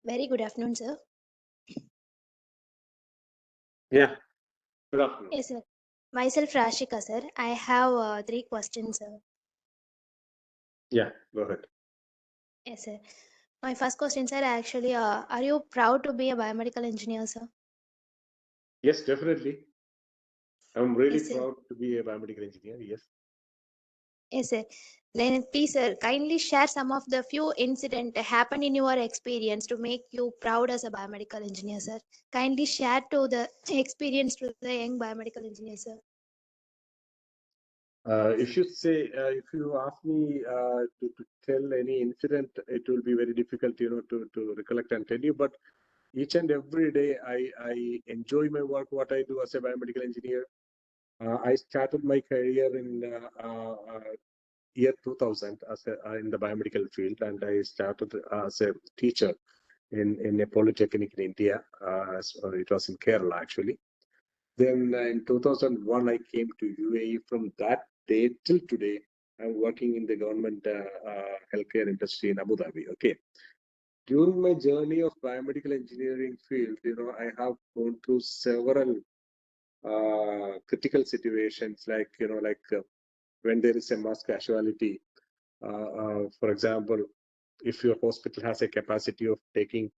Very good afternoon, sir. Yeah. Good afternoon. Yes, sir. Myself, Rashika, sir. I have 3 questions, sir. Yeah. Go ahead. Yes, sir. My first question, sir, actually, are you proud to be a biomedical engineer, sir? Yes, definitely. I'm really Yes, sir. proud to be a biomedical engineer. Yes. Yes, sir. Then please, sir, kindly share some of the few incident happened in your experience to make you proud as a biomedical engineer, sir. Kindly share to the experience to the young biomedical engineer, sir. If you ask me to tell any incident, it will be very difficult, to recollect and tell you. But each and every day, I enjoy my work, what I do as a biomedical engineer. I started my career in year 2000 in the biomedical field, and I started as a teacher in a polytechnic in India. So it was in Kerala, actually. Then in 2001, I came to UAE. From that day till today, I'm working in the government healthcare industry in Abu Dhabi. Okay. During my journey of biomedical engineering field, I have gone through several critical situations, like when there is a mass casualty. For example, if your hospital has a capacity of taking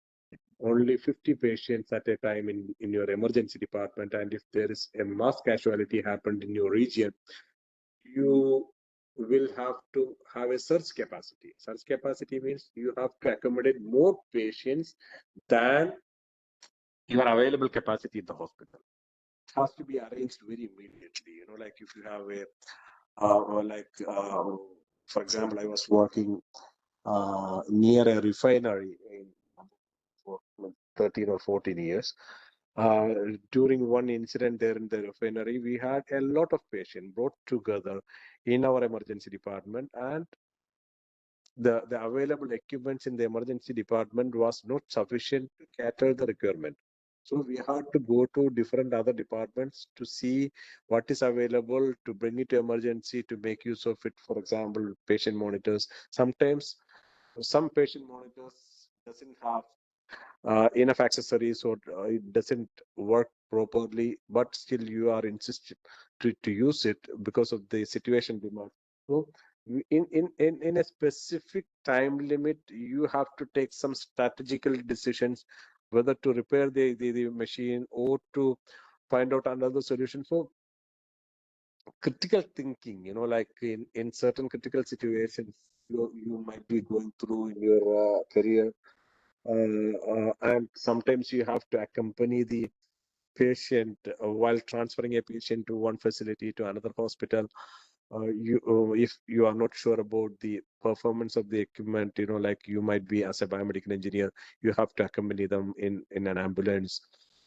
only 50 patients at a time in your emergency department, and if there is a mass casualty happened in your region, you will have to have a surge capacity. Surge capacity means you have to accommodate more patients than your available capacity in the hospital. It has to be arranged very immediately. Like if you have a, for example, I was working near a refinery for 13 or 14 years. During one incident there in the refinery, we had a lot of patients brought together in our emergency department, and the available equipments in the emergency department was not sufficient to cater the requirement. So we had to go to different other departments to see what is available to bring it to emergency to make use of it. For example, patient monitors. Sometimes some patient monitors doesn't have enough accessories, or it doesn't work properly, but still you are insisted to use it because of the situation demand. So in a specific time limit, you have to take some strategical decisions, whether to repair the machine or to find out another solution. So critical thinking, like in certain critical situations you might be going through in your career, and sometimes you have to accompany the patient while transferring a patient to one facility to another hospital. If you are not sure about the performance of the equipment, like you might be as a biomedical engineer, you have to accompany them in an ambulance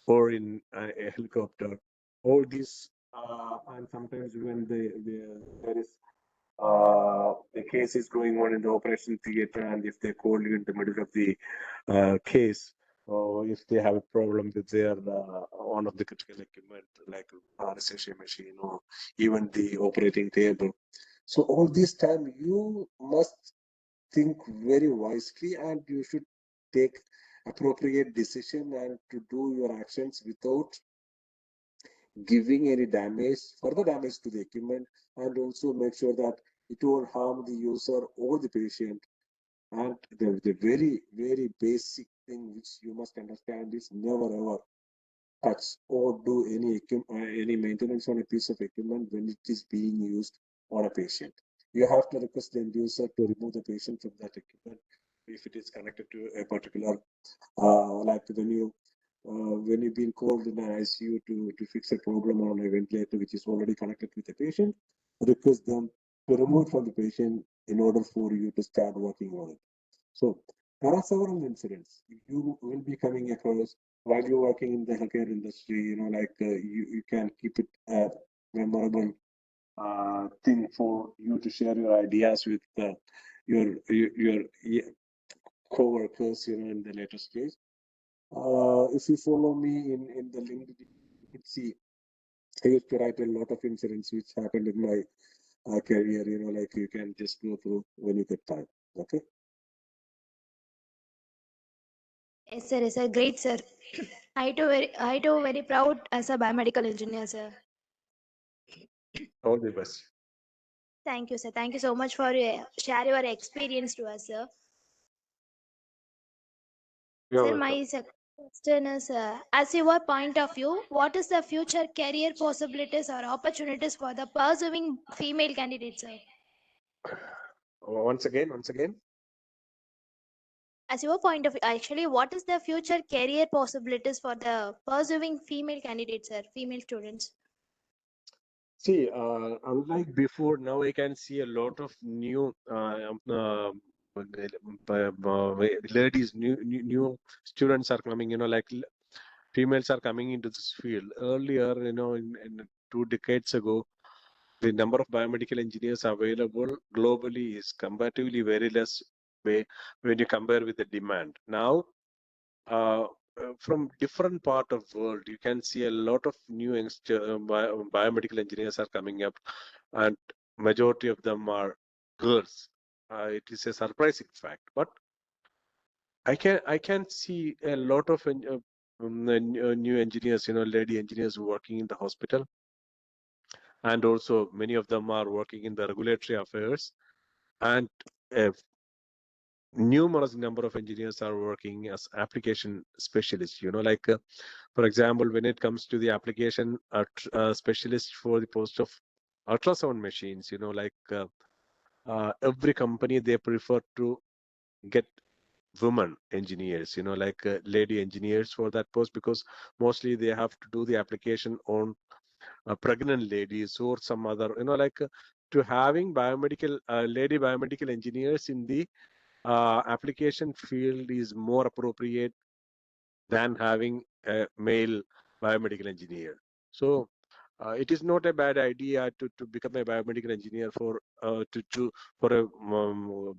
or in a helicopter. All these, and sometimes when there is the case is going on in the operation theater, and if they call you in the middle of the case, or if they have a problem with their one of the critical equipment like anesthesia machine or even the operating table. So all this time you must think very wisely, and you should take appropriate decision and to do your actions without giving any damage, further damage to the equipment, and also make sure that it won't harm the user or the patient. And the very, very basic thing which you must understand is never ever touch or do any maintenance on a piece of equipment when it is being used on a patient. You have to request the end user to remove the patient from that equipment if it is connected to a particular, like when you've been called in an ICU to fix a problem on a ventilator which is already connected with the patient, request them to remove from the patient in order for you to start working on it. So there are several incidents you will be coming across while you're working in the healthcare industry. You can keep it a memorable thing for you to share your ideas with your co-workers, in the later stage. If you follow me in the LinkedIn, you could see I used to write a lot of incidents which happened in my career. Like you can just go through when you get time. Okay. Yes, sir. Great, sir. I too very proud as a biomedical engineer, sir. All the best. Thank you, sir. Thank you so much for share your experience to us, sir. You're Sir, welcome. Question is, as your point of view, what is the future career possibilities or opportunities for the pursuing female candidates, sir? Once again. As your point of view, actually, what is the future career possibilities for the pursuing female candidates, sir, female students? See, unlike before, now I can see a lot of new ladies, new students are coming. Like females are coming into this field. Earlier, in 2 decades ago, the number of biomedical engineers available globally is comparatively very less when you compare with the demand. Now, uh, from different part of world, you can see a lot of new biomedical engineers are coming up, and majority of them are girls. It is a surprising fact, but I can see a lot of new engineers, lady engineers working in the hospital, and also many of them are working in the regulatory affairs, and a numerous number of engineers are working as application specialists. Like for example, when it comes to the application specialist for the post of ultrasound machines, like every company, they prefer to get women engineers, like lady engineers for that post, because mostly they have to do the application on pregnant ladies or some other, like to having biomedical lady biomedical engineers in the application field is more appropriate than having a male biomedical engineer. So it is not a bad idea to become a biomedical engineer for a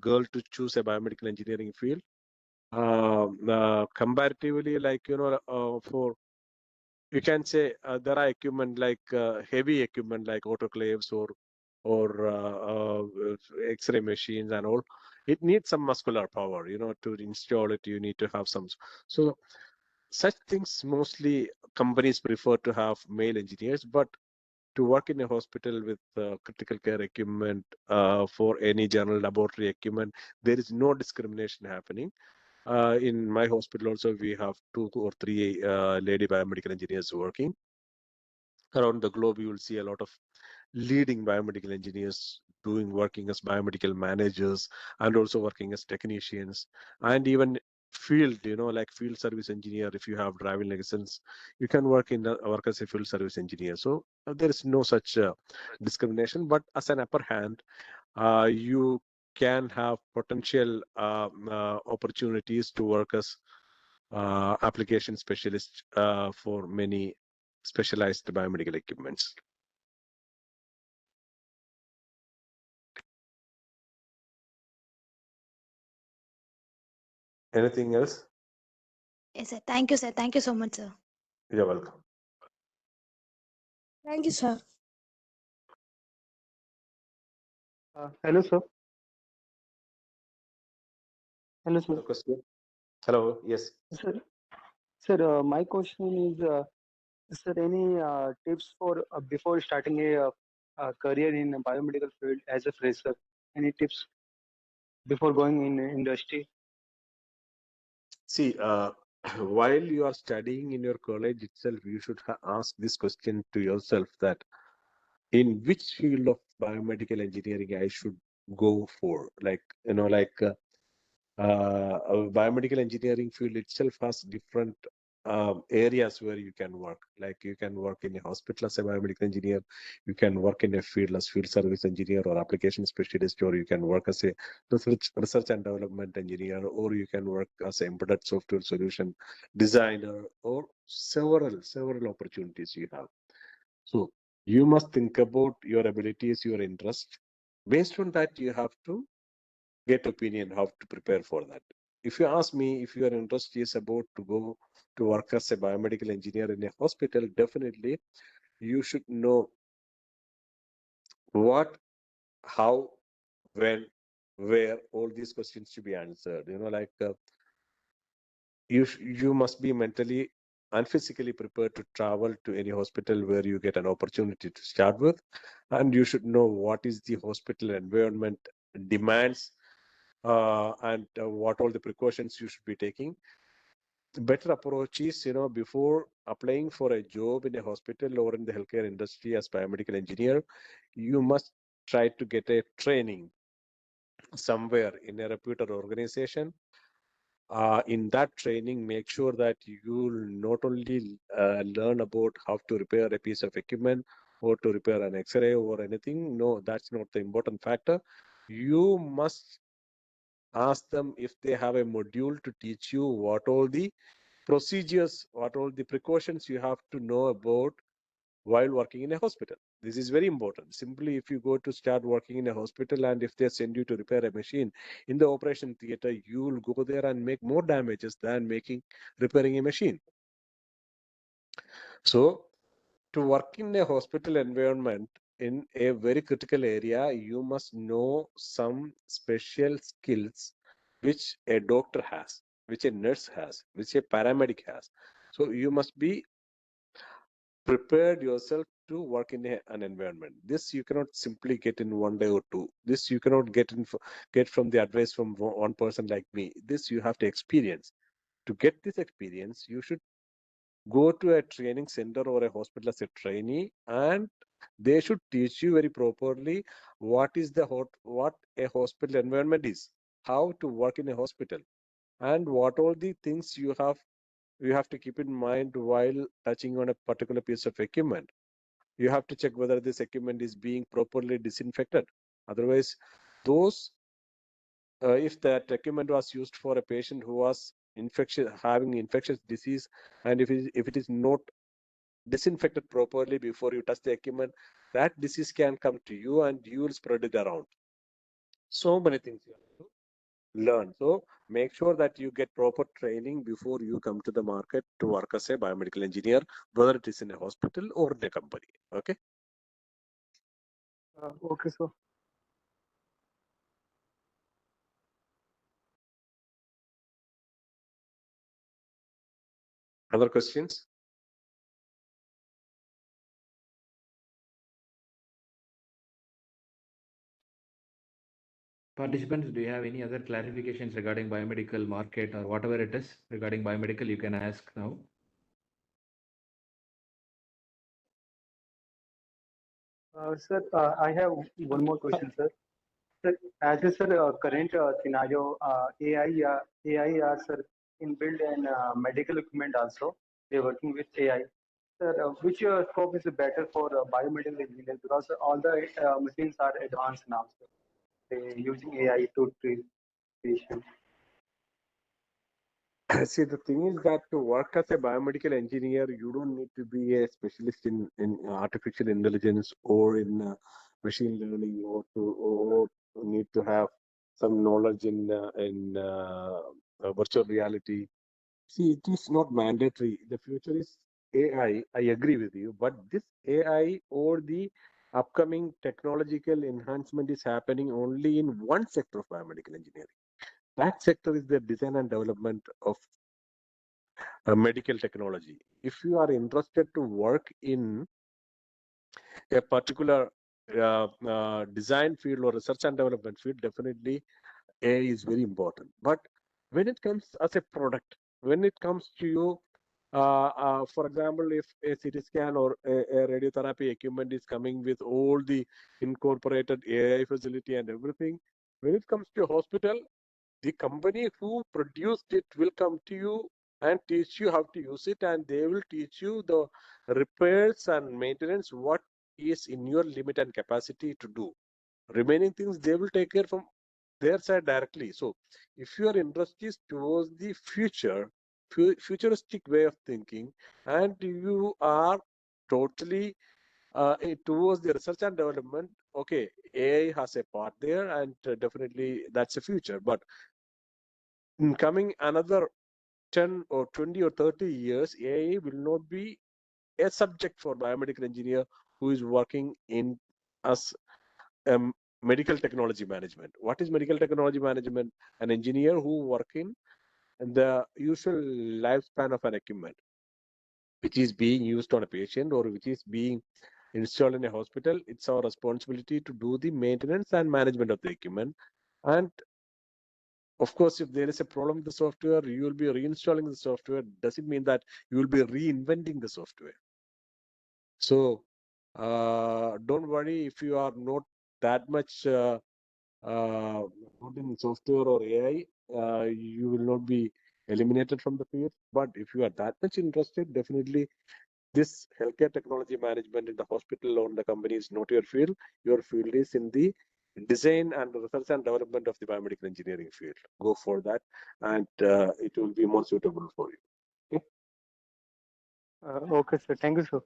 girl to choose a biomedical engineering field. Comparatively, like for, you can say, there are equipment like heavy equipment like autoclaves or X-ray machines and all. It needs some muscular power, to install it. You need to have some. So such things, mostly companies prefer to have male engineers, but to work in a hospital with critical care equipment, for any general laboratory equipment, there is no discrimination happening. In my hospital also, we have 2 or 3 lady biomedical engineers working. Around the globe, you will see a lot of leading biomedical engineers working as biomedical managers, and also working as technicians, and even field, like field service engineer. If you have driving license, you can work as a field service engineer. So there is no such discrimination. But as an upper hand, you can have potential opportunities to work as application specialist for many specialized biomedical equipments. Anything else? Yes, sir. Thank you, sir. Thank you so much, sir. You're welcome. Thank you, sir. Hello, sir. Hello, sir. Other question? Hello. Yes. Sir, my question is there any tips for before starting a career in a biomedical field as a fresher? Any tips before going in industry? See, while you are studying in your college itself, you should ask this question to yourself, that in which field of biomedical engineering I should go for. Like, biomedical engineering field itself has different areas where you can work. Like, you can work in a hospital as a biomedical engineer, you can work in a field as field service engineer or application specialist, or you can work as a research and development engineer, or you can work as an embedded software solution designer, or several opportunities you have. So you must think about your abilities, your interest. Based on that, you have to get opinion how to prepare for that. If you ask me, if your interest is about to go to work as a biomedical engineer in a hospital, definitely you should know what, how, when, where all these questions should be answered. Like you must be mentally and physically prepared to travel to any hospital where you get an opportunity to start with, and you should know what is the hospital environment demands, and what all the precautions you should be taking. The better approach is, before applying for a job in a hospital or in the healthcare industry as biomedical engineer, you must try to get a training somewhere in a reputed organization. In that training, make sure that you not only learn about how to repair a piece of equipment or to repair an X-ray or anything. No, that's not the important factor. You must ask them if they have a module to teach you what all the procedures, what all the precautions you have to know about while working in a hospital. This is very important. Simply, if you go to start working in a hospital and if they send you to repair a machine in the operation theater, you will go there and make more damages than repairing a machine. So, to work in a hospital environment in a very critical area, you must know some special skills which a doctor has, which a nurse has, which a paramedic has. So, you must be prepared yourself to work in an environment. This you cannot simply get in one day or two. This you cannot get from the advice from one person like me. This you have to experience. To get this experience, you should go to a training center or a hospital as a trainee, and they should teach you very properly what a hospital environment is, how to work in a hospital, and what all the things you have to keep in mind while touching on a particular piece of equipment. You have to check whether this equipment is being properly disinfected. Otherwise, if that equipment was used for a patient who was having infectious disease, and if it is not disinfected properly before you touch the equipment, that disease can come to you and you will spread it around. So many things you have to learn. So make sure that you get proper training before you come to the market to work as a biomedical engineer, whether it is in a hospital or in a company. Okay. Okay, so Other questions? Participants, do you have any other clarifications regarding biomedical market or whatever it is regarding biomedical? You can ask now. sir, I have one more question, sir. Sir, as a sir, current scenario, AI are sir inbuilt in medical equipment also. They're working with AI. Sir, which scope is better for biomedical engineers, because all the machines are advanced now, sir. They're using AI to treat patients. See, the thing is that to work as a biomedical engineer, you don't need to be a specialist in artificial intelligence or in machine learning, or need to have some knowledge in virtual reality. See, it is not mandatory. The future is AI. I agree with you, but this AI or the upcoming technological enhancement is happening only in one sector of biomedical engineering. That sector is the design and development of medical technology. If you are interested to work in a particular design field or research and development field, definitely AI is very important. But when it comes as a product, when it comes to you, for example, if a CT scan or a radiotherapy equipment is coming with all the incorporated AI facility and everything, when it comes to a hospital, the company who produced it will come to you and teach you how to use it, and they will teach you the repairs and maintenance what is in your limit and capacity to do. Remaining things they will take care from their side directly. So if your interest is towards the futuristic way of thinking, and you are totally towards the research and development, okay, AI has a part there, and definitely that's a future. But in coming another 10 or 20 or 30 years, AI will not be a subject for biomedical engineer who is working in as medical technology management. What is medical technology management? An engineer who work in the usual lifespan of an equipment, which is being used on a patient or which is being installed in a hospital. It's our responsibility to do the maintenance and management of the equipment. And Of course, if there is a problem with the software, you will be reinstalling the software. Doesn't mean that you will be reinventing the software. So don't worry if you are not that much good in software or AI, you will not be eliminated from the field. But if you are that much interested, definitely this healthcare technology management in the hospital or in the company is not your field. Your field is in the design and research and development of the biomedical engineering field. Go for that, and it will be more suitable for you. Okay, sir. Thank you, sir.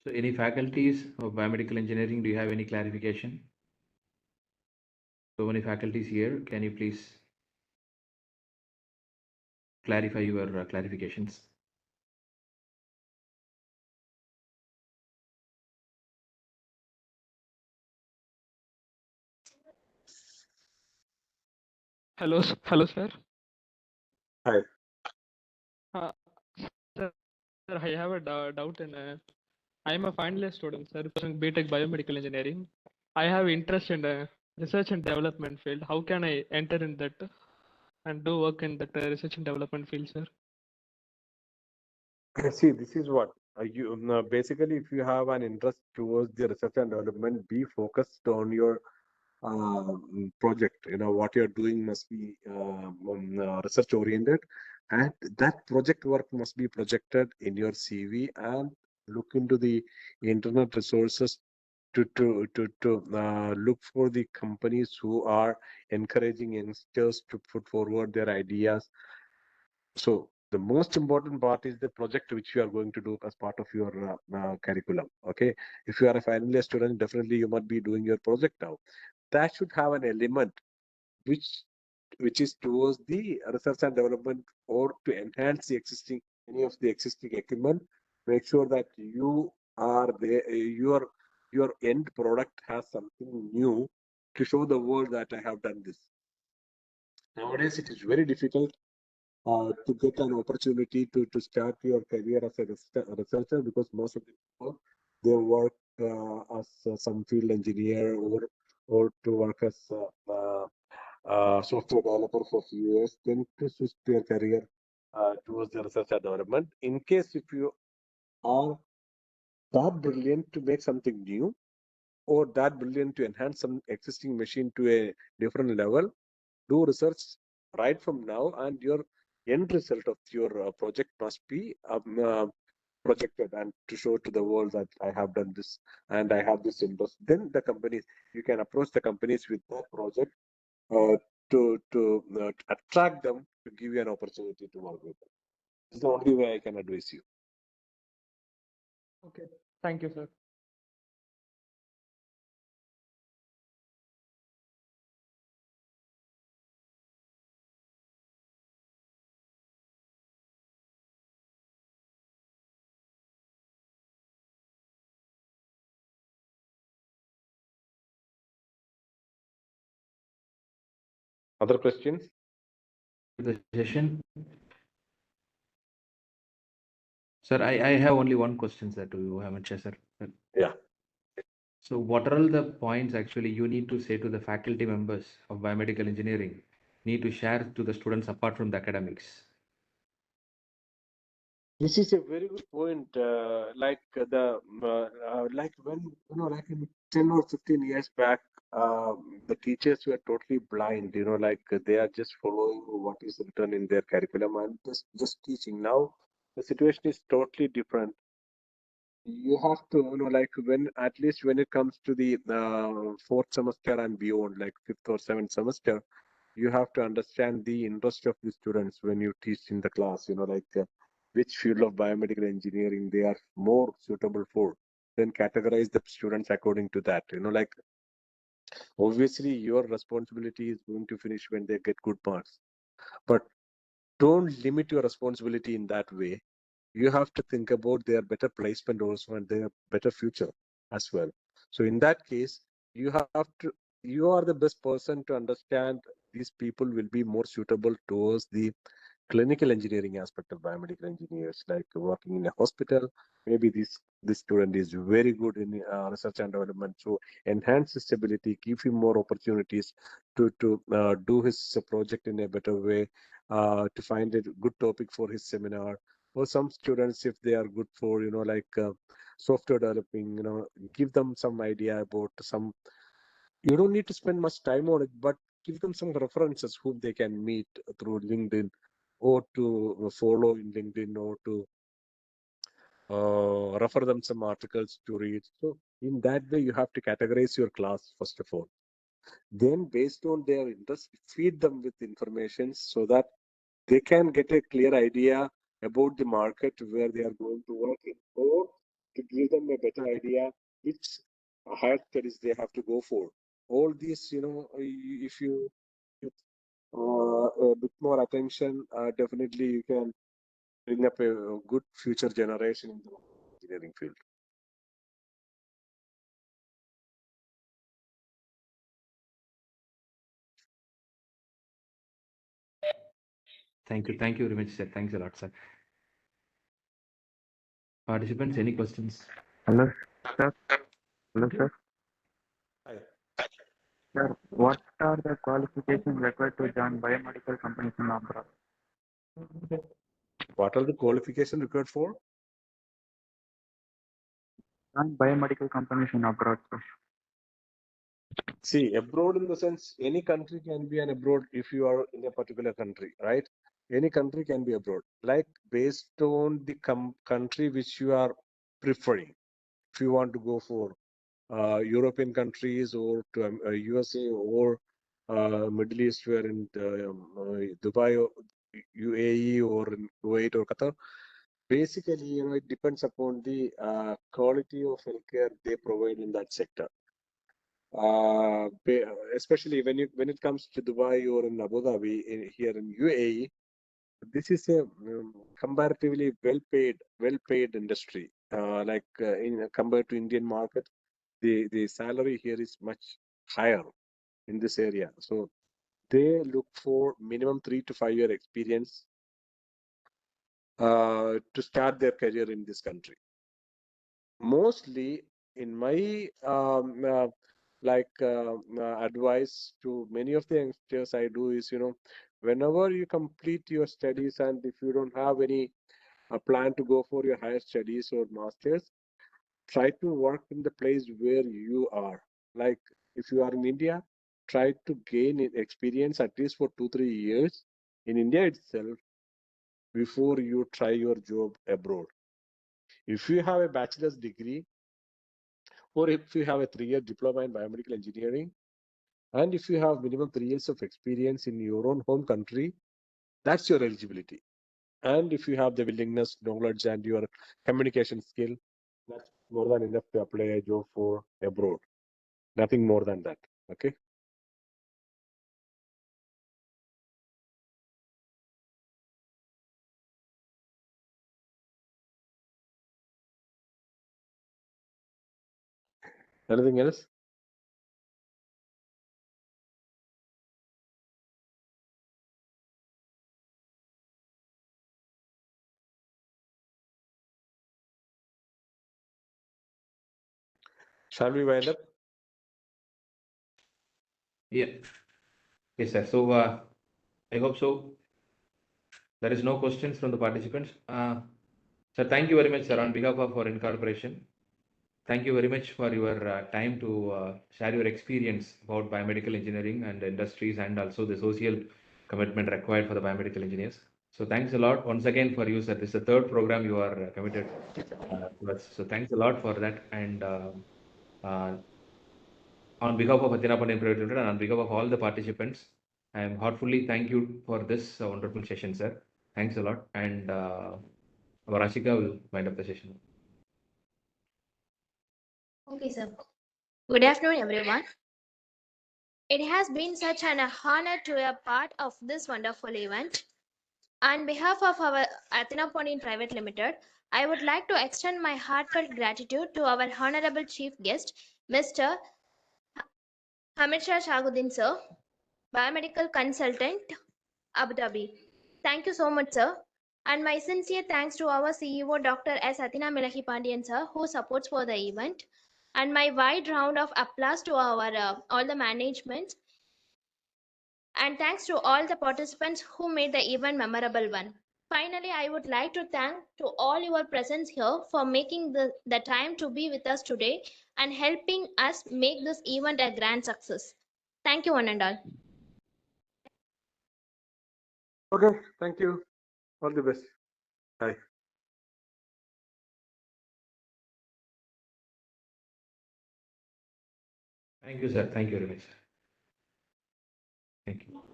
So any faculties of biomedical engineering, do you have any clarification? So many faculties here, can you please clarify your clarifications? Hello, sir. Hi. Uh, sir, I have a doubt in. I am a final year student, sir, pursuing BTech Biomedical Engineering. I have interest in research and development field. How can I enter in that and do work in that research and development field, sir? See, this is what you basically, if you have an interest towards the research and development, be focused on your project. What you're doing must be research oriented, and that project work must be projected in your CV, and look into the internet resources to look for the companies who are encouraging youngsters to put forward their ideas. So the most important part is the project which you are going to do as part of your curriculum. Okay, if you are a final year student, definitely you must be doing your project now. That should have an element which which is towards the research and development or to enhance the existing any of the existing equipment. Make sure that you are there, your end product has something new to show the world that I have done this. Nowadays, it is very difficult to get an opportunity to start your career as a researcher, because most of the people, they work as some field engineer or to work as software developer for a few years, then to switch their career towards the research and development. In case if you are that brilliant to make something new, or that brilliant to enhance some existing machine to a different level, do research right from now, and your end result of your project must be projected and to show to the world that I have done this and I have this interest. Then the companies, you can approach the companies with that project uh, to attract them to give you an opportunity to work with them. It's the only way I can advise you. Okay. Thank you, sir. Other questions? The session. Sir, I have only one question, sir, to you, Hemant sir. Yeah. So what are all the points actually you need to say to the faculty members of biomedical engineering, need to share to the students apart from the academics? This is a very good point. Like when like in 10 or 15 years back, the teachers were totally blind. Like they are just following what is written in their curriculum and just teaching. Now the situation is totally different. You have to, like when at least when it comes to the fourth semester and beyond, like fifth or seventh semester, you have to understand the interest of the students when you teach in the class. Which field of biomedical engineering they are more suitable for. Then categorize the students according to that. Like obviously your responsibility is going to finish when they get good marks, but don't limit your responsibility in that way. You have to think about their better placement also and their better future as well. So in that case, you are the best person to understand these people will be more suitable towards the clinical engineering aspect of biomedical engineers, like working in a hospital. Maybe this student is very good in research and development, so enhance his ability, give him more opportunities to do his project in a better way, to find a good topic for his seminar. Or some students, if they are good for software developing, give them some idea about some. You don't need to spend much time on it, but give them some references whom they can meet through LinkedIn, or to follow in LinkedIn, or to refer them some articles to read. So in that way, you have to categorize your class first of all. Then, based on their interest, feed them with information so that they can get a clear idea about the market where they are going to work in, or to give them a better idea which higher studies they have to go for. All these, if you give a bit more attention, definitely you can bring up a good future generation in the engineering field. Thank you very much, sir. Thanks a lot, sir. Participants, any questions? Hello, sir. Hello, sir. Hi. Sir, what are the qualifications required to join biomedical companies in abroad? What are the qualifications required for? Join biomedical companies in abroad, sir. See, abroad in the sense, any country can be an abroad if you are in a particular country, right? Any country can be abroad, like based on the country which you are preferring. If you want to go for European countries, or to USA, or Middle East, where in Dubai, or UAE, or in Kuwait or Qatar, basically, it depends upon the quality of healthcare they provide in that sector. Especially when it comes to Dubai or in Abu Dhabi, here in UAE, this is a comparatively well paid industry. In compared to Indian market, the salary here is much higher in this area. So they look for minimum 3 to 5 year experience to start their career in this country. Mostly, in my advice to many of the youngsters I do is, whenever you complete your studies, and if you don't have any plan to go for your higher studies or masters, try to work in the place where you are. Like, if you are in India, try to gain experience at least for 2 3 years in India itself before you try your job abroad. If you have a bachelor's degree, or if you have a 3 year diploma in biomedical engineering, and if you have minimum 3 years of experience in your own home country, that's your eligibility. And if you have the willingness, knowledge, and your communication skill, that's more than enough to apply a job for abroad. Nothing more than that. Okay. Anything else? Shall we wind up? Yeah. Yes, sir. So I hope so. There is no questions from the participants. Sir, thank you very much, sir, on behalf of our incorporation. Thank you very much for your time to share your experience about biomedical engineering and industries, and also the social commitment required for the biomedical engineers. So thanks a lot once again for you, sir. This is the third program you are committed to us. So thanks a lot for that. And uh, on behalf of Athena Pandian Private Limited and on behalf of all the participants, I am heartfully thank you for this wonderful session, sir. Thanks a lot. And our Ashika will wind up the session. Okay, sir. Good afternoon, everyone. It has been such an honor to be a part of this wonderful event. On behalf of our Athena Pandian Private Limited, I would like to extend my heartfelt gratitude to our honorable chief guest, Mr. Hamid Shah Shaguddin, sir, biomedical consultant, Abu Dhabi. Thank you so much, sir. And my sincere thanks to our CEO, Dr. S. Pandian, sir, who supports for the event. And my wide round of applause to our all the management. And thanks to all the participants who made the event memorable one. Finally, I would like to thank to all your presence here for making the time to be with us today and helping us make this event a grand success. Thank you, one and all. Okay, thank you. All the best. Bye. Thank you, sir. Thank you very much, sir. Thank you.